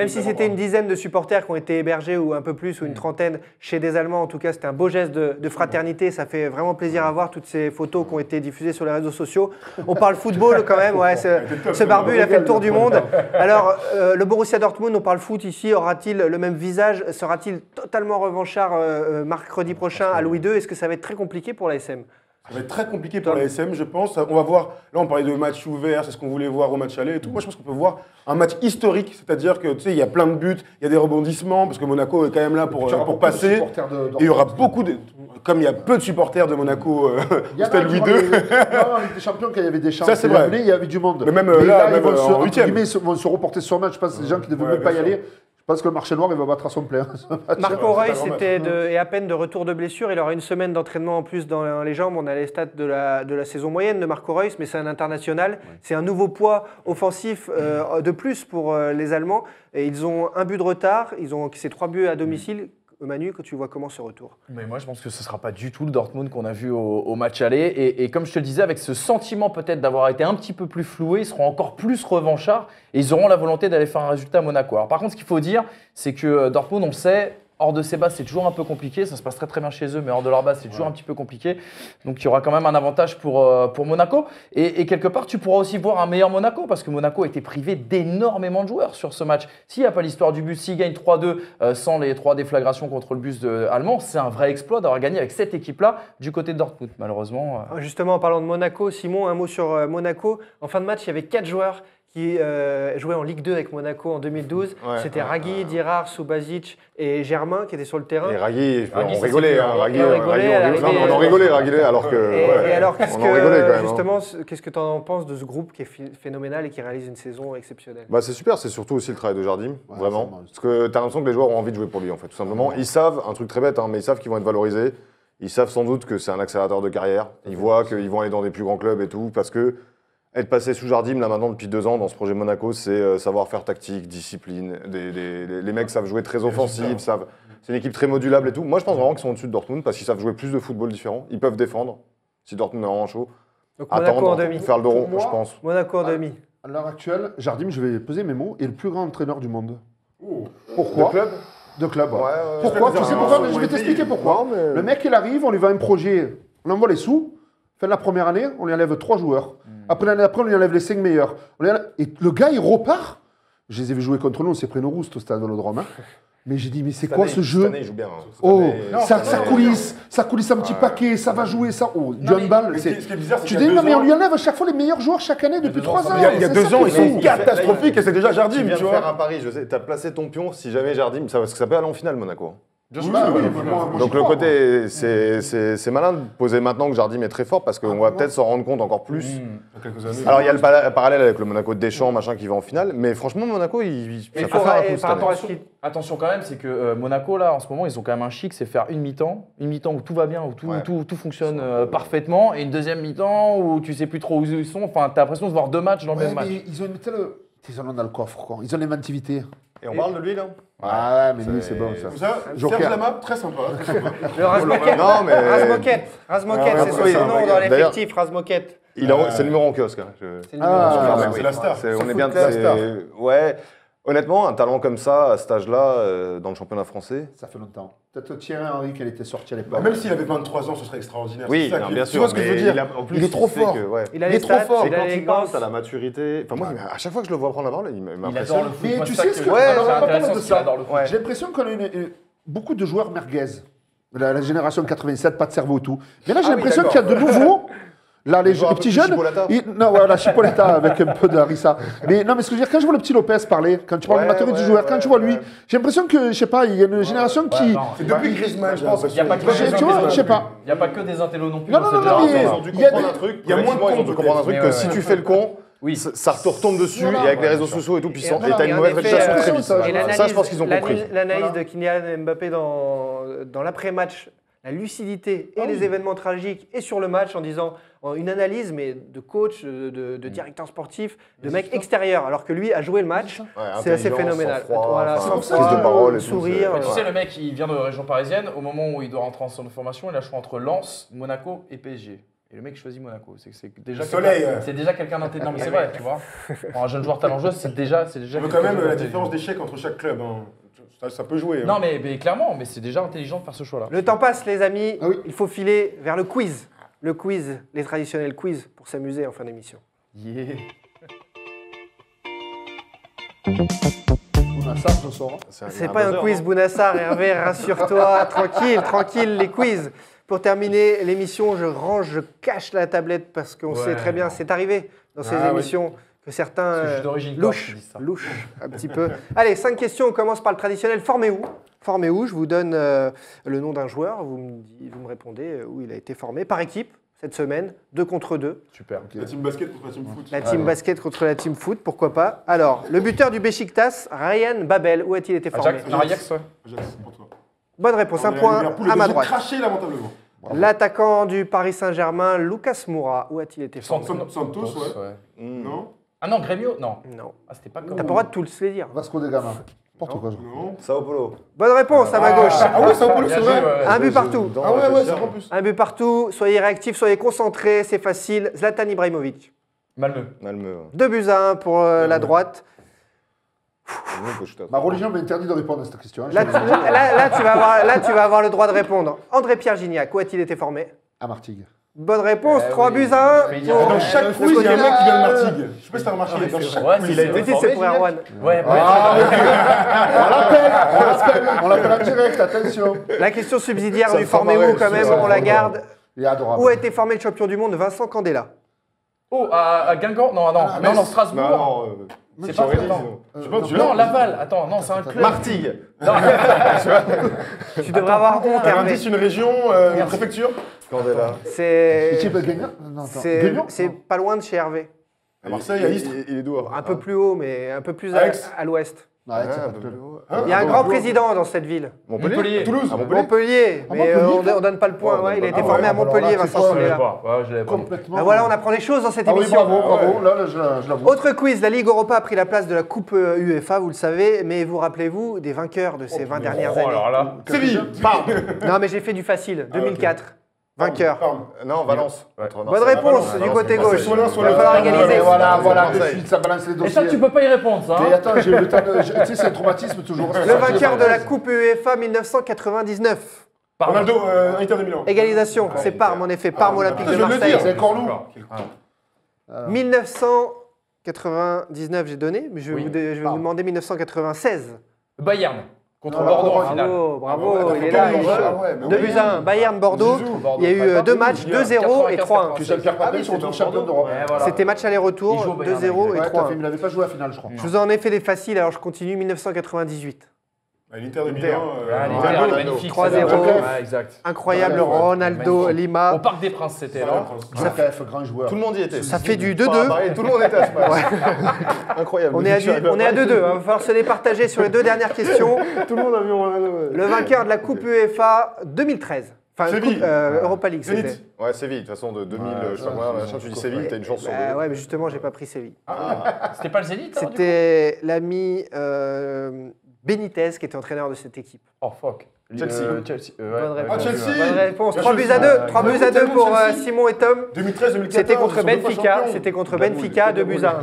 si c'était une dizaine de supporters qui ont été hébergés ou un peu plus ou une trentaine chez des Allemands, en tout cas, c'était un beau geste de fraternité. Ça fait vraiment plaisir à voir toutes ces photos qui ont été diffusées sur les réseaux sociaux. On parle football quand même. Ouais, ce barbu, il a fait le tour du monde. Alors, le Borussia Dortmund, on parle foot ici. Aura-t-il le même visage? Sera-t-il totalement revanchard mercredi prochain à Louis II? Est-ce que ça va être très compliqué pour l'ASM? Ça va être très compliqué pour la SM, je pense. On va voir, là on parlait de match ouvert, c'est ce qu'on voulait voir au match aller et tout. Moi je pense qu'on peut voir un match historique, c'est-à-dire que tu sais, il y a plein de buts, il y a des rebondissements, parce que Monaco est quand même là pour passer. Et il y aura beaucoup de. Comme il y a peu de supporters de Monaco, c'était Louis II. Non, avec des champions, quand il y avait des champions, Ça, c'est vrai. il y avait du monde. Mais même là, ils même vont en huitième. ils vont se reporter sur le match. Je pense que les gens qui ne devaient même pas y aller. Je pense que le marché noir, il va battre à son plein. Marco Reus est à peine de retour de blessure. Il aura une semaine d'entraînement en plus dans les jambes. On a les stats de la saison moyenne de Marco Reus, mais c'est un international. C'est un nouveau poids offensif de plus pour les Allemands. Et ils ont un but de retard. C'est 3 buts à domicile. Manu, quand tu vois comment ce retour? Mais moi, je pense que ce ne sera pas du tout le Dortmund qu'on a vu au match aller. Et comme je te le disais, avec ce sentiment peut-être d'avoir été un petit peu plus floués, ils seront encore plus revanchards et ils auront la volonté d'aller faire un résultat à Monaco. Alors, par contre, ce qu'il faut dire, c'est que Dortmund, on le sait, hors de ses bases, c'est toujours un peu compliqué. Ça se passe très très bien chez eux, mais hors de leur base, c'est toujours un petit peu compliqué. Donc, il y aura quand même un avantage pour Monaco. Et quelque part, tu pourras aussi voir un meilleur Monaco, parce que Monaco a été privé d'énormément de joueurs sur ce match. S'il n'y a pas l'histoire du but, s'ils gagnent 3-2 sans les 3 déflagrations contre le bus allemand, c'est un vrai exploit d'avoir gagné avec cette équipe-là du côté de Dortmund, malheureusement. Justement, en parlant de Monaco, Simon, un mot sur Monaco. En fin de match, il y avait 4 joueurs qui jouait en Ligue 2 avec Monaco en 2012. C'était Ragui, Dirard, Subasic et Germain qui étaient sur le terrain. Et Ragui, on rigolait. Ragui, on en rigolait, alors que. Et alors, on en rigolait quand même. Justement, qu'est-ce que tu en penses de ce groupe qui est phénoménal et qui réalise une saison exceptionnelle? C'est super, c'est surtout aussi le travail de Jardim, vraiment. Parce que tu as l'impression que les joueurs ont envie de jouer pour lui, en fait, tout simplement. Ils savent, un truc très bête, mais ils savent qu'ils vont être valorisés. Ils savent sans doute que c'est un accélérateur de carrière. Ils voient qu'ils vont aller dans des plus grands clubs et tout, parce que être passé sous Jardim, là maintenant depuis 2 ans, dans ce projet Monaco, c'est savoir-faire tactique, discipline. Les mecs savent jouer très offensif, c'est une équipe très modulable et tout. Moi, je pense vraiment qu'ils sont au-dessus de Dortmund parce qu'ils savent jouer plus de football différent. Ils peuvent défendre, si Dortmund est vraiment chaud. Donc Monaco en demi. Faire le dos rond, je pense. Monaco en demi. À l'heure actuelle, Jardim, je vais peser mes mots, est le plus grand entraîneur du monde. Pourquoi? De club. Pourquoi? Tu sais pourquoi? Je vais t'expliquer pourquoi. Le mec, il arrive, on lui vend un projet, on envoie les sous. Fin de la première année, on lui enlève 3 joueurs. Après l'année d'après, on lui enlève les 5 meilleurs. Et le gars, il repart. Je les ai vus jouer contre nous, on s'est pris nos roustes au stade Vélodrome. Mais j'ai dit, mais c'est quoi ce jeu? Cette année, il joue bien. Ça coulisse un petit paquet, ça va jouer, ça. Du handball. Ce qui est bizarre, c'est Tu qu'il y a dis, 2 non, mais on ans, lui enlève à chaque fois les meilleurs joueurs chaque année depuis 3 ans. il y a 2 ans, ils sont catastrophiques et c'est déjà Jardim, Tu viens tu de faire vois. un pari, je sais. Tu as placé ton pion si jamais Jardim, parce que ça peut aller en finale, Monaco. Moi, Donc le côté, c'est malin de poser maintenant que Jardim est très fort parce qu'on va peut-être s'en rendre compte encore plus. Alors il y a le parallèle avec le Monaco de Deschamps, machin, qui va en finale, mais franchement Monaco, ça peut faire un coup cette année. Attention quand même, c'est que Monaco, là, en ce moment, ils ont quand même un chic, c'est faire une mi-temps où tout va bien, où tout fonctionne parfaitement, et une deuxième mi-temps où tu sais plus trop où ils sont. Enfin, t'as l'impression de voir 2 matchs dans le même match. Ils ont une telle... Ils en ont dans le coffre, quoi. Ils ont l'inventivité. Et on parle de lui là? Ah ouais, mais lui, c'est bon ça. Ça, Serge Lama, très sympa. Le Razmoket. Non, mais- Razmoket, c'est son nom dans l'effectif, Razmoket. C'est le numéro en kiosque. Hein. C'est le numéro. C'est la star. On est bien la star. Ouais. Honnêtement, un talent comme ça, à cet âge-là, dans le championnat français. Ça fait longtemps. Peut-être Thierry Henry, qu'elle était sortie à l'époque. Même s'il avait 23 ans, ce serait extraordinaire. Oui, C'est ça non, qui- bien Tu sûr. vois ce que je veux mais dire? en plus, Il est trop sait fort. que, ouais. Il a Il les est trop stats, fort. il Et a quand il parle, l'élégance. t'as la maturité. Enfin, moi, à chaque fois que je le vois prendre la parole, il Il m'impressionne. adore le foot. Mais Moi, tu c'est sais ça ce que- que... c'est Alors, on va intéressant, parler de c'est qu'il ça. adore le foot. J'ai l'impression qu'on a beaucoup de joueurs merguez. La génération 87, pas de cerveau, tout. Mais là, j'ai l'impression qu'il y a de nouveaux... Là, les joueurs un petits peu plus jeunes... chipolata. Non, ouais, la chipolata avec un peu de harissa. Mais non, mais ce que je veux dire, quand je vois le petit Lopez parler, quand tu parles de maturité du joueur, quand tu vois lui, j'ai l'impression que, je sais pas, il y a une génération qui... attends. C'est depuis Griezmann, je pense. Il n'y a pas que Tu vois, je sais pas. Il n'y a pas que des intellos non plus. Non, dans non, cette non, génération. mais- Ils ont dû il y a comprendre des- un truc. il y a moins de collectivement, ils ont dû cons, comprendre un truc peut-être. que Mais si ouais, tu fais le con, Oui. ça te retombe dessus Voilà. et avec les réseaux sociaux et tout puissant. Et non, t'as une en mauvaise effet, réputation très vite. ça, Ça, je pense qu'ils ont compris. L'analyse de Kylian Mbappé dans l'après-match, la lucidité et les événements tragiques et sur le match en disant une analyse mais de coach, de directeur sportif, de mec extérieur, alors que lui a joué le match, c'est assez phénoménal. Voilà, sans prise de parole et tout, sourire. Mais tu sais, le mec, il vient de région parisienne. Au moment où il doit rentrer en centre de formation, il a le choix entre Lens, Monaco et PSG. Et le mec choisit Monaco. C'est déjà Le soleil, quelqu'un- C'est déjà quelqu'un d'intelligent. Mais c'est vrai, tu vois. Pour un jeune joueur talentueux, c'est déjà. On veut quelqu'un quand même de la intelligent. différence d'échec entre chaque club. Hein. Ça peut jouer. Non, mais clairement, mais c'est déjà intelligent de faire ce choix-là. Le temps passe, les amis. Ah oui. Il faut filer vers le quiz. Le quiz, les traditionnels quiz pour s'amuser en fin d'émission. Yeah. On a ça ce soir. C'est pas un quiz, Bounassar, Hervé, rassure-toi, tranquille, les quiz. Pour terminer l'émission, je cache la tablette parce qu'on sait très bien, c'est arrivé dans ces émissions que certains je suis d'origine corse, louchent ils disent ça. un petit peu. Allez, 5 questions, on commence par le traditionnel. Formez-où, je vous donne le nom d'un joueur, vous me répondez où il a été formé, par équipe, cette semaine, 2 contre 2. Super. La team basket contre la team foot. La team basket contre la team foot, pourquoi pas. Alors, le buteur du Beşiktaş, Ryan Babel, où a-t-il été formé? Ajax, ouais. Ajax, pour toi. Bonne réponse, un On est point Liverpool, à ma ils ont droite. craché lamentablement. L'attaquant du Paris Saint-Germain, Lucas Moura, où a-t-il été formé? Santos, ouais. Non. Ah non, Grêmio, non. Non. Ah, c'était pas T'as pas le droit de tous les dire. Vasco de Gama. N'importe quoi. Non. Sao Paulo. Bonne réponse à ma gauche. Ah ouais, Sao Paulo, Bien c'est joué, vrai. ouais. Un but partout. Ah ouais, c'est vrai en plus. Un but partout. Soyez réactifs, soyez concentrés, c'est facile. Zlatan Ibrahimovic. Malmö. Malmö. 2-1 pour la droite. Ma religion m'interdit de répondre à cette question. Hein. Là, tu vas avoir le droit de répondre. André-Pierre Gignac, où a-t-il été formé? À Martigues. Bonne réponse, Eh 3-1. oui. Dans chaque quiz, il y a un mec qui vient de Martigues. Je sais pas si t'as remarqué. Dans chaque Ouais, quiz, il a été Mais si, c'est pour Erwan. Ouais, On l'appelle en direct, attention. La question subsidiaire Ça du me fait formé marrer, où, quand même, ça, on la garde. Il est adorable. Où a été formé le champion du monde Vincent Candela? Oh, à Guingamp? Non, non, Strasbourg. C'est pas Aurélie, attends. Je sais pas, tu Non, Laval. Attends, non, c'est un club. Martigues. Tu devrais avoir honte, Un Hervé. indice, une région, une préfecture. Candela. C'est Équipe Guingamp. Non, attends. c'est- Guingamp c'est pas loin de chez Hervé. À Marseille, à Istres. Il est d'où? Un peu plus haut, mais un peu plus Aix. à l'ouest. Ah, c'est Ah, pas un de peu club. plus haut. Il y a un grand président dans cette ville. Montpellier. Toulouse. À Montpellier. Montpellier, mais Montpellier, on donne pas le point. Ouais, Ouais, il a été ah formé ouais, à alors Montpellier, là, c'est Vincent quoi, Je l'avais Candela. pas. Ouais, je l'avais pas. Complètement. Ah, voilà, on apprend des choses dans cette Ah oui, émission. bravo. Là, je l'avoue. Autre quiz, la Ligue Europa a pris la place de la Coupe UEFA, vous le savez, mais vous rappelez-vous des vainqueurs de ces 20 dernières Oh, années? alors là. Séville. Non, mais j'ai fait du facile. 2004, vainqueur. Parme. Non, Valence. Ouais. Contre Bonne Marseille. réponse Valence, du Valence, côté Valence. gauche. Soit l'un, soit Il va l'autre. falloir égaliser. Voilà, de Marseille. suite, ça balance les Et dossiers. ça, tu peux pas y répondre, ça. Mais Hein. attends, j'ai eu le temps de. Tu sais, c'est un traumatisme toujours. Le vainqueur de la Coupe UEFA 1999. Ronaldo, Inter de Milan. Égalisation, c'est Parme en effet, Parme Olympique de je viens de le Marseille. dire. C'est encore nous. 1999, j'ai donné, mais je vais, je vais vous demander 1996. Bayern. Contre Non, Bordeaux en Bordeaux. finale. Bravo, il est là. Il est chaud. 2-1, Bayern-Bordeaux. Il y a eu 2 matchs, 2-0 et 3-1. Que Jean-Pierre Papin se retrouve champion d'Europe. C'était match Il aller-retour, joue au Bayern, 2-0 et Ouais, t'as fait, 3-1. il n'avait pas joué la finale, je crois. Je vous en ai fait des faciles, alors je continue. 1998. L'Inter de Milan. Ah, l'Inter, Ronaldo. magnifique. 3-0. Ouais, exact. Incroyable, Ouais, Ronaldo, magnifique. Lima. Au Parc des Princes, c'était là. Zakef, grand joueur. Tout le monde y était. Ça fait du Pas 2-2. pareil, tout le monde était à ce match. Incroyable. On est à 2-2, il va falloir se départager sur les 2 dernières questions. Tout le monde a vu Ronaldo. Le vainqueur de la Coupe UEFA 2013. Enfin, Séville. Coupe, Europa League, c'était. Zénith. Ouais, Séville, de toute façon, de 2000, je sais pas quoi, machin, tu dis Séville, t'as une chance sur Bah deux. ouais, mais justement, j'ai pas pris Séville. C'était pas le Zénith, ça, du coup C'était l'ami Benitez qui était entraîneur de cette équipe. Oh, fuck. Chelsea. Chelsea. Bonne réponse. Ah, Chelsea. Bonne réponse. Bien 3 sûr. buts à 2. 3 buts à 2 tellement pour Chelsea. Simon et Tom. 2013-2014. C'était contre ils sont deux fois Benfica. champions. C'était contre Benfica, 2 buts à 1.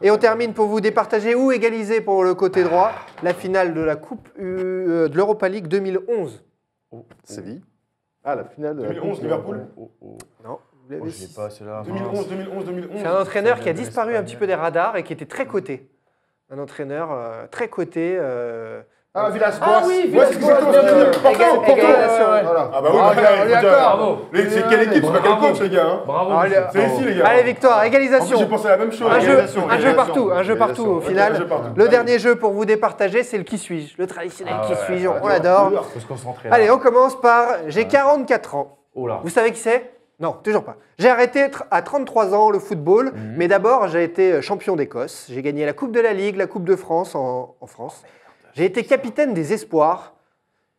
Et on termine pour vous départager ou égaliser pour le côté droit la finale de la Coupe de l'Europa League 2011. Séville. Ah, la finale de la 2011, Coupe. Liverpool. Non, vous l'avez Oh, je l'ai pas, c'est là. 2011. C'est un entraîneur qui a disparu un petit peu des radars et qui était très coté. Un entraîneur très coté. Ah, Villas-Boas. Ah oui, Ouais, c'est exactement ce que je veux dire. Porto. Égalisation. Voilà. Ah bah oui, Ah, bah, on est faut dire- d'accord. Bravo. C'est quelle équipe, c'est pas quel coach, les gars. hein. Bravo. Ah, monsieur. C'est ici, les gars. Allez, victoire, En plus, égalisation. j'ai pensé à la même chose. Un jeu, Égalisation, un jeu égalisation. partout, un jeu partout au Égalisation. final. Un jeu partout. Le Allez. dernier jeu pour vous départager, c'est le qui suis-je, le traditionnel Ah qui ouais, suis-je, ouais, on l'adore. Faut se concentrer. là. Allez, on commence par j'ai 44 ans. Oh là. Vous savez qui c'est? Non, toujours pas. J'ai arrêté à 33 ans le football, mais d'abord j'ai été champion d'Écosse. J'ai gagné la Coupe de la Ligue, la Coupe de France en France. J'ai été capitaine des espoirs.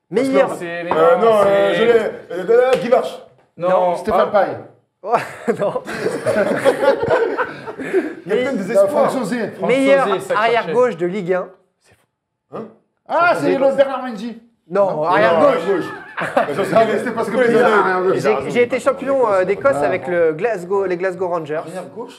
Meilleur. C'est- mais Non, c'est- je l'ai. Guy Varche. Non, Stéphane Paille. non. Capitaine des Franck espoirs. Sauzé. Meilleur Sauzé, sac arrière cherché. gauche de Ligue 1. Ah, c'est le Bernard Mendy. Non, arrière gauche. C'était parce que J'ai été champion d'Écosse avec les Glasgow Rangers.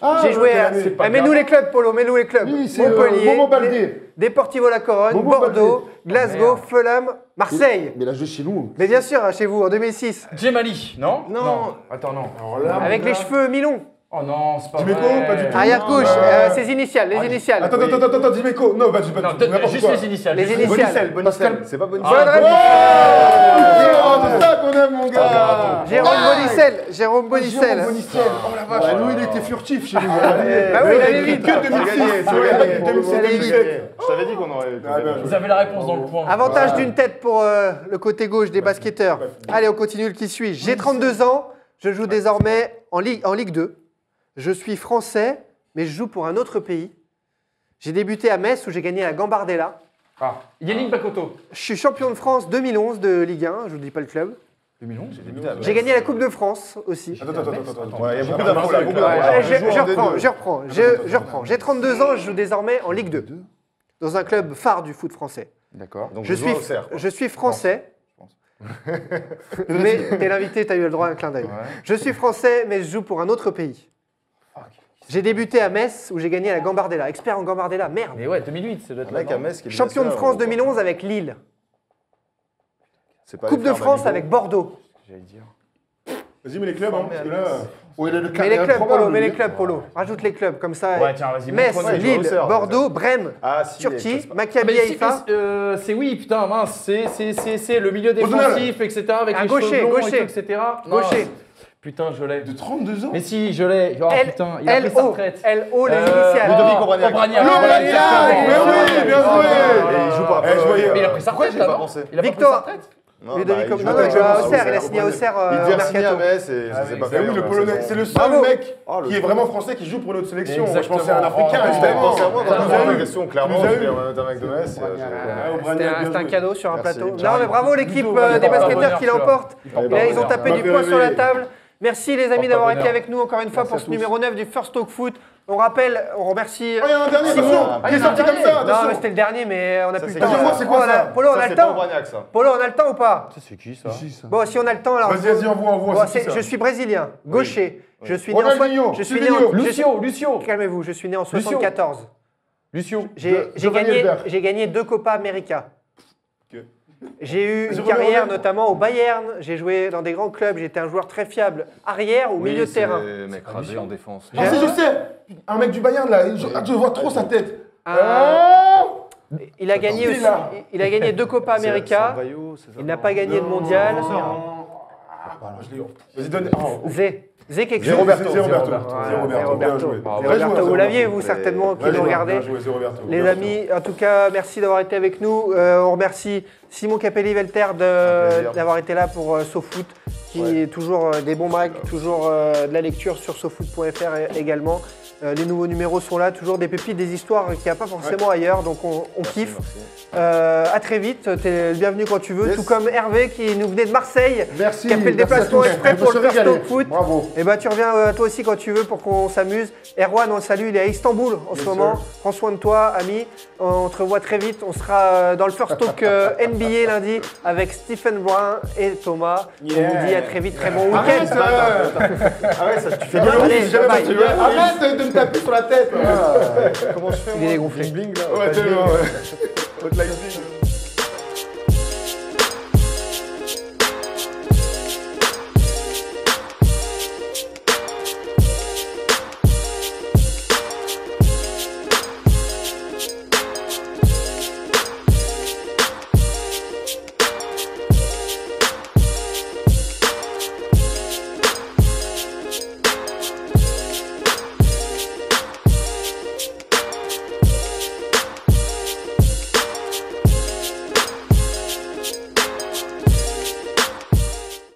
Ah, J'ai joué à. année. Eh, mets-nous les clubs, Polo, mets-nous les clubs. Oui, c'est Montpellier, Momo Baldé. Deportivo La Corogne, Momo Bordeaux, Glasgow, Fulham, Marseille. Mais là, je suis chez nous. Mais bien sûr, chez vous, en 2006. Djemali, non Non. Attends, non. Alors là, Avec les cheveux mi-longs. Oh non, c'est pas Dimeco, vrai. pas du tout. Arrière gauche, ses initiales, les initiales. Attends, Dimeco. Non, bah, Non, n'importe juste quoi. les initiales. Les juste initiales. Bonicel. C'est pas Bonicel. Bonne réponse. C'est ça qu'on aime, mon gars. Jérôme Bonicel. Jérôme Bonicel. Oh la vache. Nous, il était furtif chez nous. Bah oui, il allait vite. Que 2006. Je t'avais dit qu'on aurait. Vous avez la réponse dans le point. Avantage d'une tête pour le côté gauche des basketteurs. Allez, on continue le qui suit. J'ai 32 ans, je joue désormais en Ligue 2. Je suis français, mais je joue pour un autre pays. J'ai débuté à Metz où j'ai gagné la Gambardella. Ah, Yeling Bakoto. Je suis champion de France 2011 de Ligue 1, je vous dis pas le club. 2011. J'ai gagné la Coupe de France aussi. Attends. Ouais, il y a beaucoup d'infos là. Je reprends. J'ai 32 ans, je joue désormais en Ligue 2. Dans un club phare du foot français. D'accord. Donc Je suis français. Mais t'es l'invité, t'as eu le droit à un clin d'œil. Je suis français, mais je joue pour un autre pays. J'ai débuté à Metz où j'ai gagné la Gambardella. Expert en Gambardella, merde. Mais ouais, 2008, ça doit être Un mec là, à Metz qui est Champion de France 2011 avec Lille. Coupe de France avec Bordeaux. j'allais dire. Vas-y, mets les clubs, hein, parce que là. Mais les clubs, Polo, mets les clubs, Polo. Rajoute les clubs, comme ça. Ouais, tiens, vas-y. Metz, montre-moi. Lille, Auxerre, Bordeaux, Brême, Ah, si. Turquie, Ah, Maccabi mais si, Haïfa. c'est oui, putain, mince, c'est le milieu Ozunal. défensif, etc. Avec Un les gaucher, cheveux blonds gaucher. et tout, etc. Non, Gaucher. putain, je l'ai. De 32 ans. Mais si, je l'ai. Oh putain, il a pris sa L-O, retraite. L-O, les initiales. Ludovic Obraniak. Obraniak. Obraniak, mais oui, bien joué. Et il joue pas. Eh, je voyais. Mais il a pris sa retraite, J'ai pas là, non pensé. Il a pas pris Victor. sa retraite. Ludovic, bah, non, il joue à Auxerre, il a signé à Auxerre Il au devait signer à mercato. Metz et ça s'est pas Mais fait. oui, le Polonais, c'est le Bravo. seul mec Oh, le qui est vraiment français qui joue pour notre sélection. Moi, je Exactement. pensais à un Africain, Oh, évidemment. Pensez à moi quand Tu je nous as pose la eu. question, clairement. Tu nous as Je eu. vais mettre un mec de Metz. C'était un cadeau sur un Merci. plateau. Merci. Non, mais bravo l'équipe Plutôt, des il porte basketteurs bonheur, qui celui-là. l'emportent. Il porte Là, ils ont bonheur. tapé du Bah, poing oui, sur la oui. table. Merci les amis Porte d'avoir bonheur. été avec nous encore une fois pour ce numéro 9 du First Talk Foot. On rappelle, on remercie Oh, il y a un dernier, Simon. attention. Il est sorti comme ça, Non, mais attention. c'était le dernier, mais on n'a plus le c'est temps. qui, ça C'est quoi, ça Polo, on a Ça, le c'est pas temps. Obraniak, ça. Polo, on a le temps ou pas? C'est qui ça? Bon, si on a le temps, alors. Vas-y, envoie. Bon, c'est qui, ça je suis brésilien, gaucher. Je suis né en Ronaldinho, je suis né Silvio. en Lucio. Calmez-vous, je suis né en Lucio. 74. Lucio. J'ai gagné 2 Copa América. J'ai eu une carrière notamment au Bayern. J'ai joué dans des grands clubs. J'étais un joueur très fiable, arrière ou milieu de terrain. Mec rasé en défense. Ah, si, je sais. Un mec du Bayern, là. Je vois trop sa tête. Il a gagné aussi. Il a gagné 2 Copa América. Il n'a pas gagné de mondial. Vas-y, donne. Zé quelque C'est chose. Roberto. Ouais, c'est Roberto. Roberto, vous l'aviez, vous certainement, qui nous regardez. Les amis, en tout cas, merci d'avoir été avec nous. On remercie Simon Capelli-Velter d'avoir été là pour SoFoot, qui est toujours des bons mags, toujours de la lecture sur sofoot.fr également. Les nouveaux numéros sont là, toujours des pépites, des histoires qu'il n'y a pas forcément ailleurs, donc on kiffe. À très vite, t'es le bienvenu quand tu veux, Yes. tout comme Hervé qui nous venait de Marseille, Merci. qui a fait le merci à déplacement tous. exprès Je me pour suis le First régalé. Talk Foot. Bravo. Et bah tu reviens toi aussi quand tu veux pour qu'on s'amuse. Erwan, on le salue, il est à Istanbul en ce moment. Prends soin de toi, ami. On te revoit très vite. On sera dans le First Talk NBA lundi avec Stephen Brun et Thomas. On vous dit à très vite, très bon week-end. Ah ouais, ça, tu fais bien. Allez, bye bye. Arrête de me taper sur la tête. Comment je fais? Il est dégonflé. Bling, là. Ouais, tellement, ouais. Hotline Bling.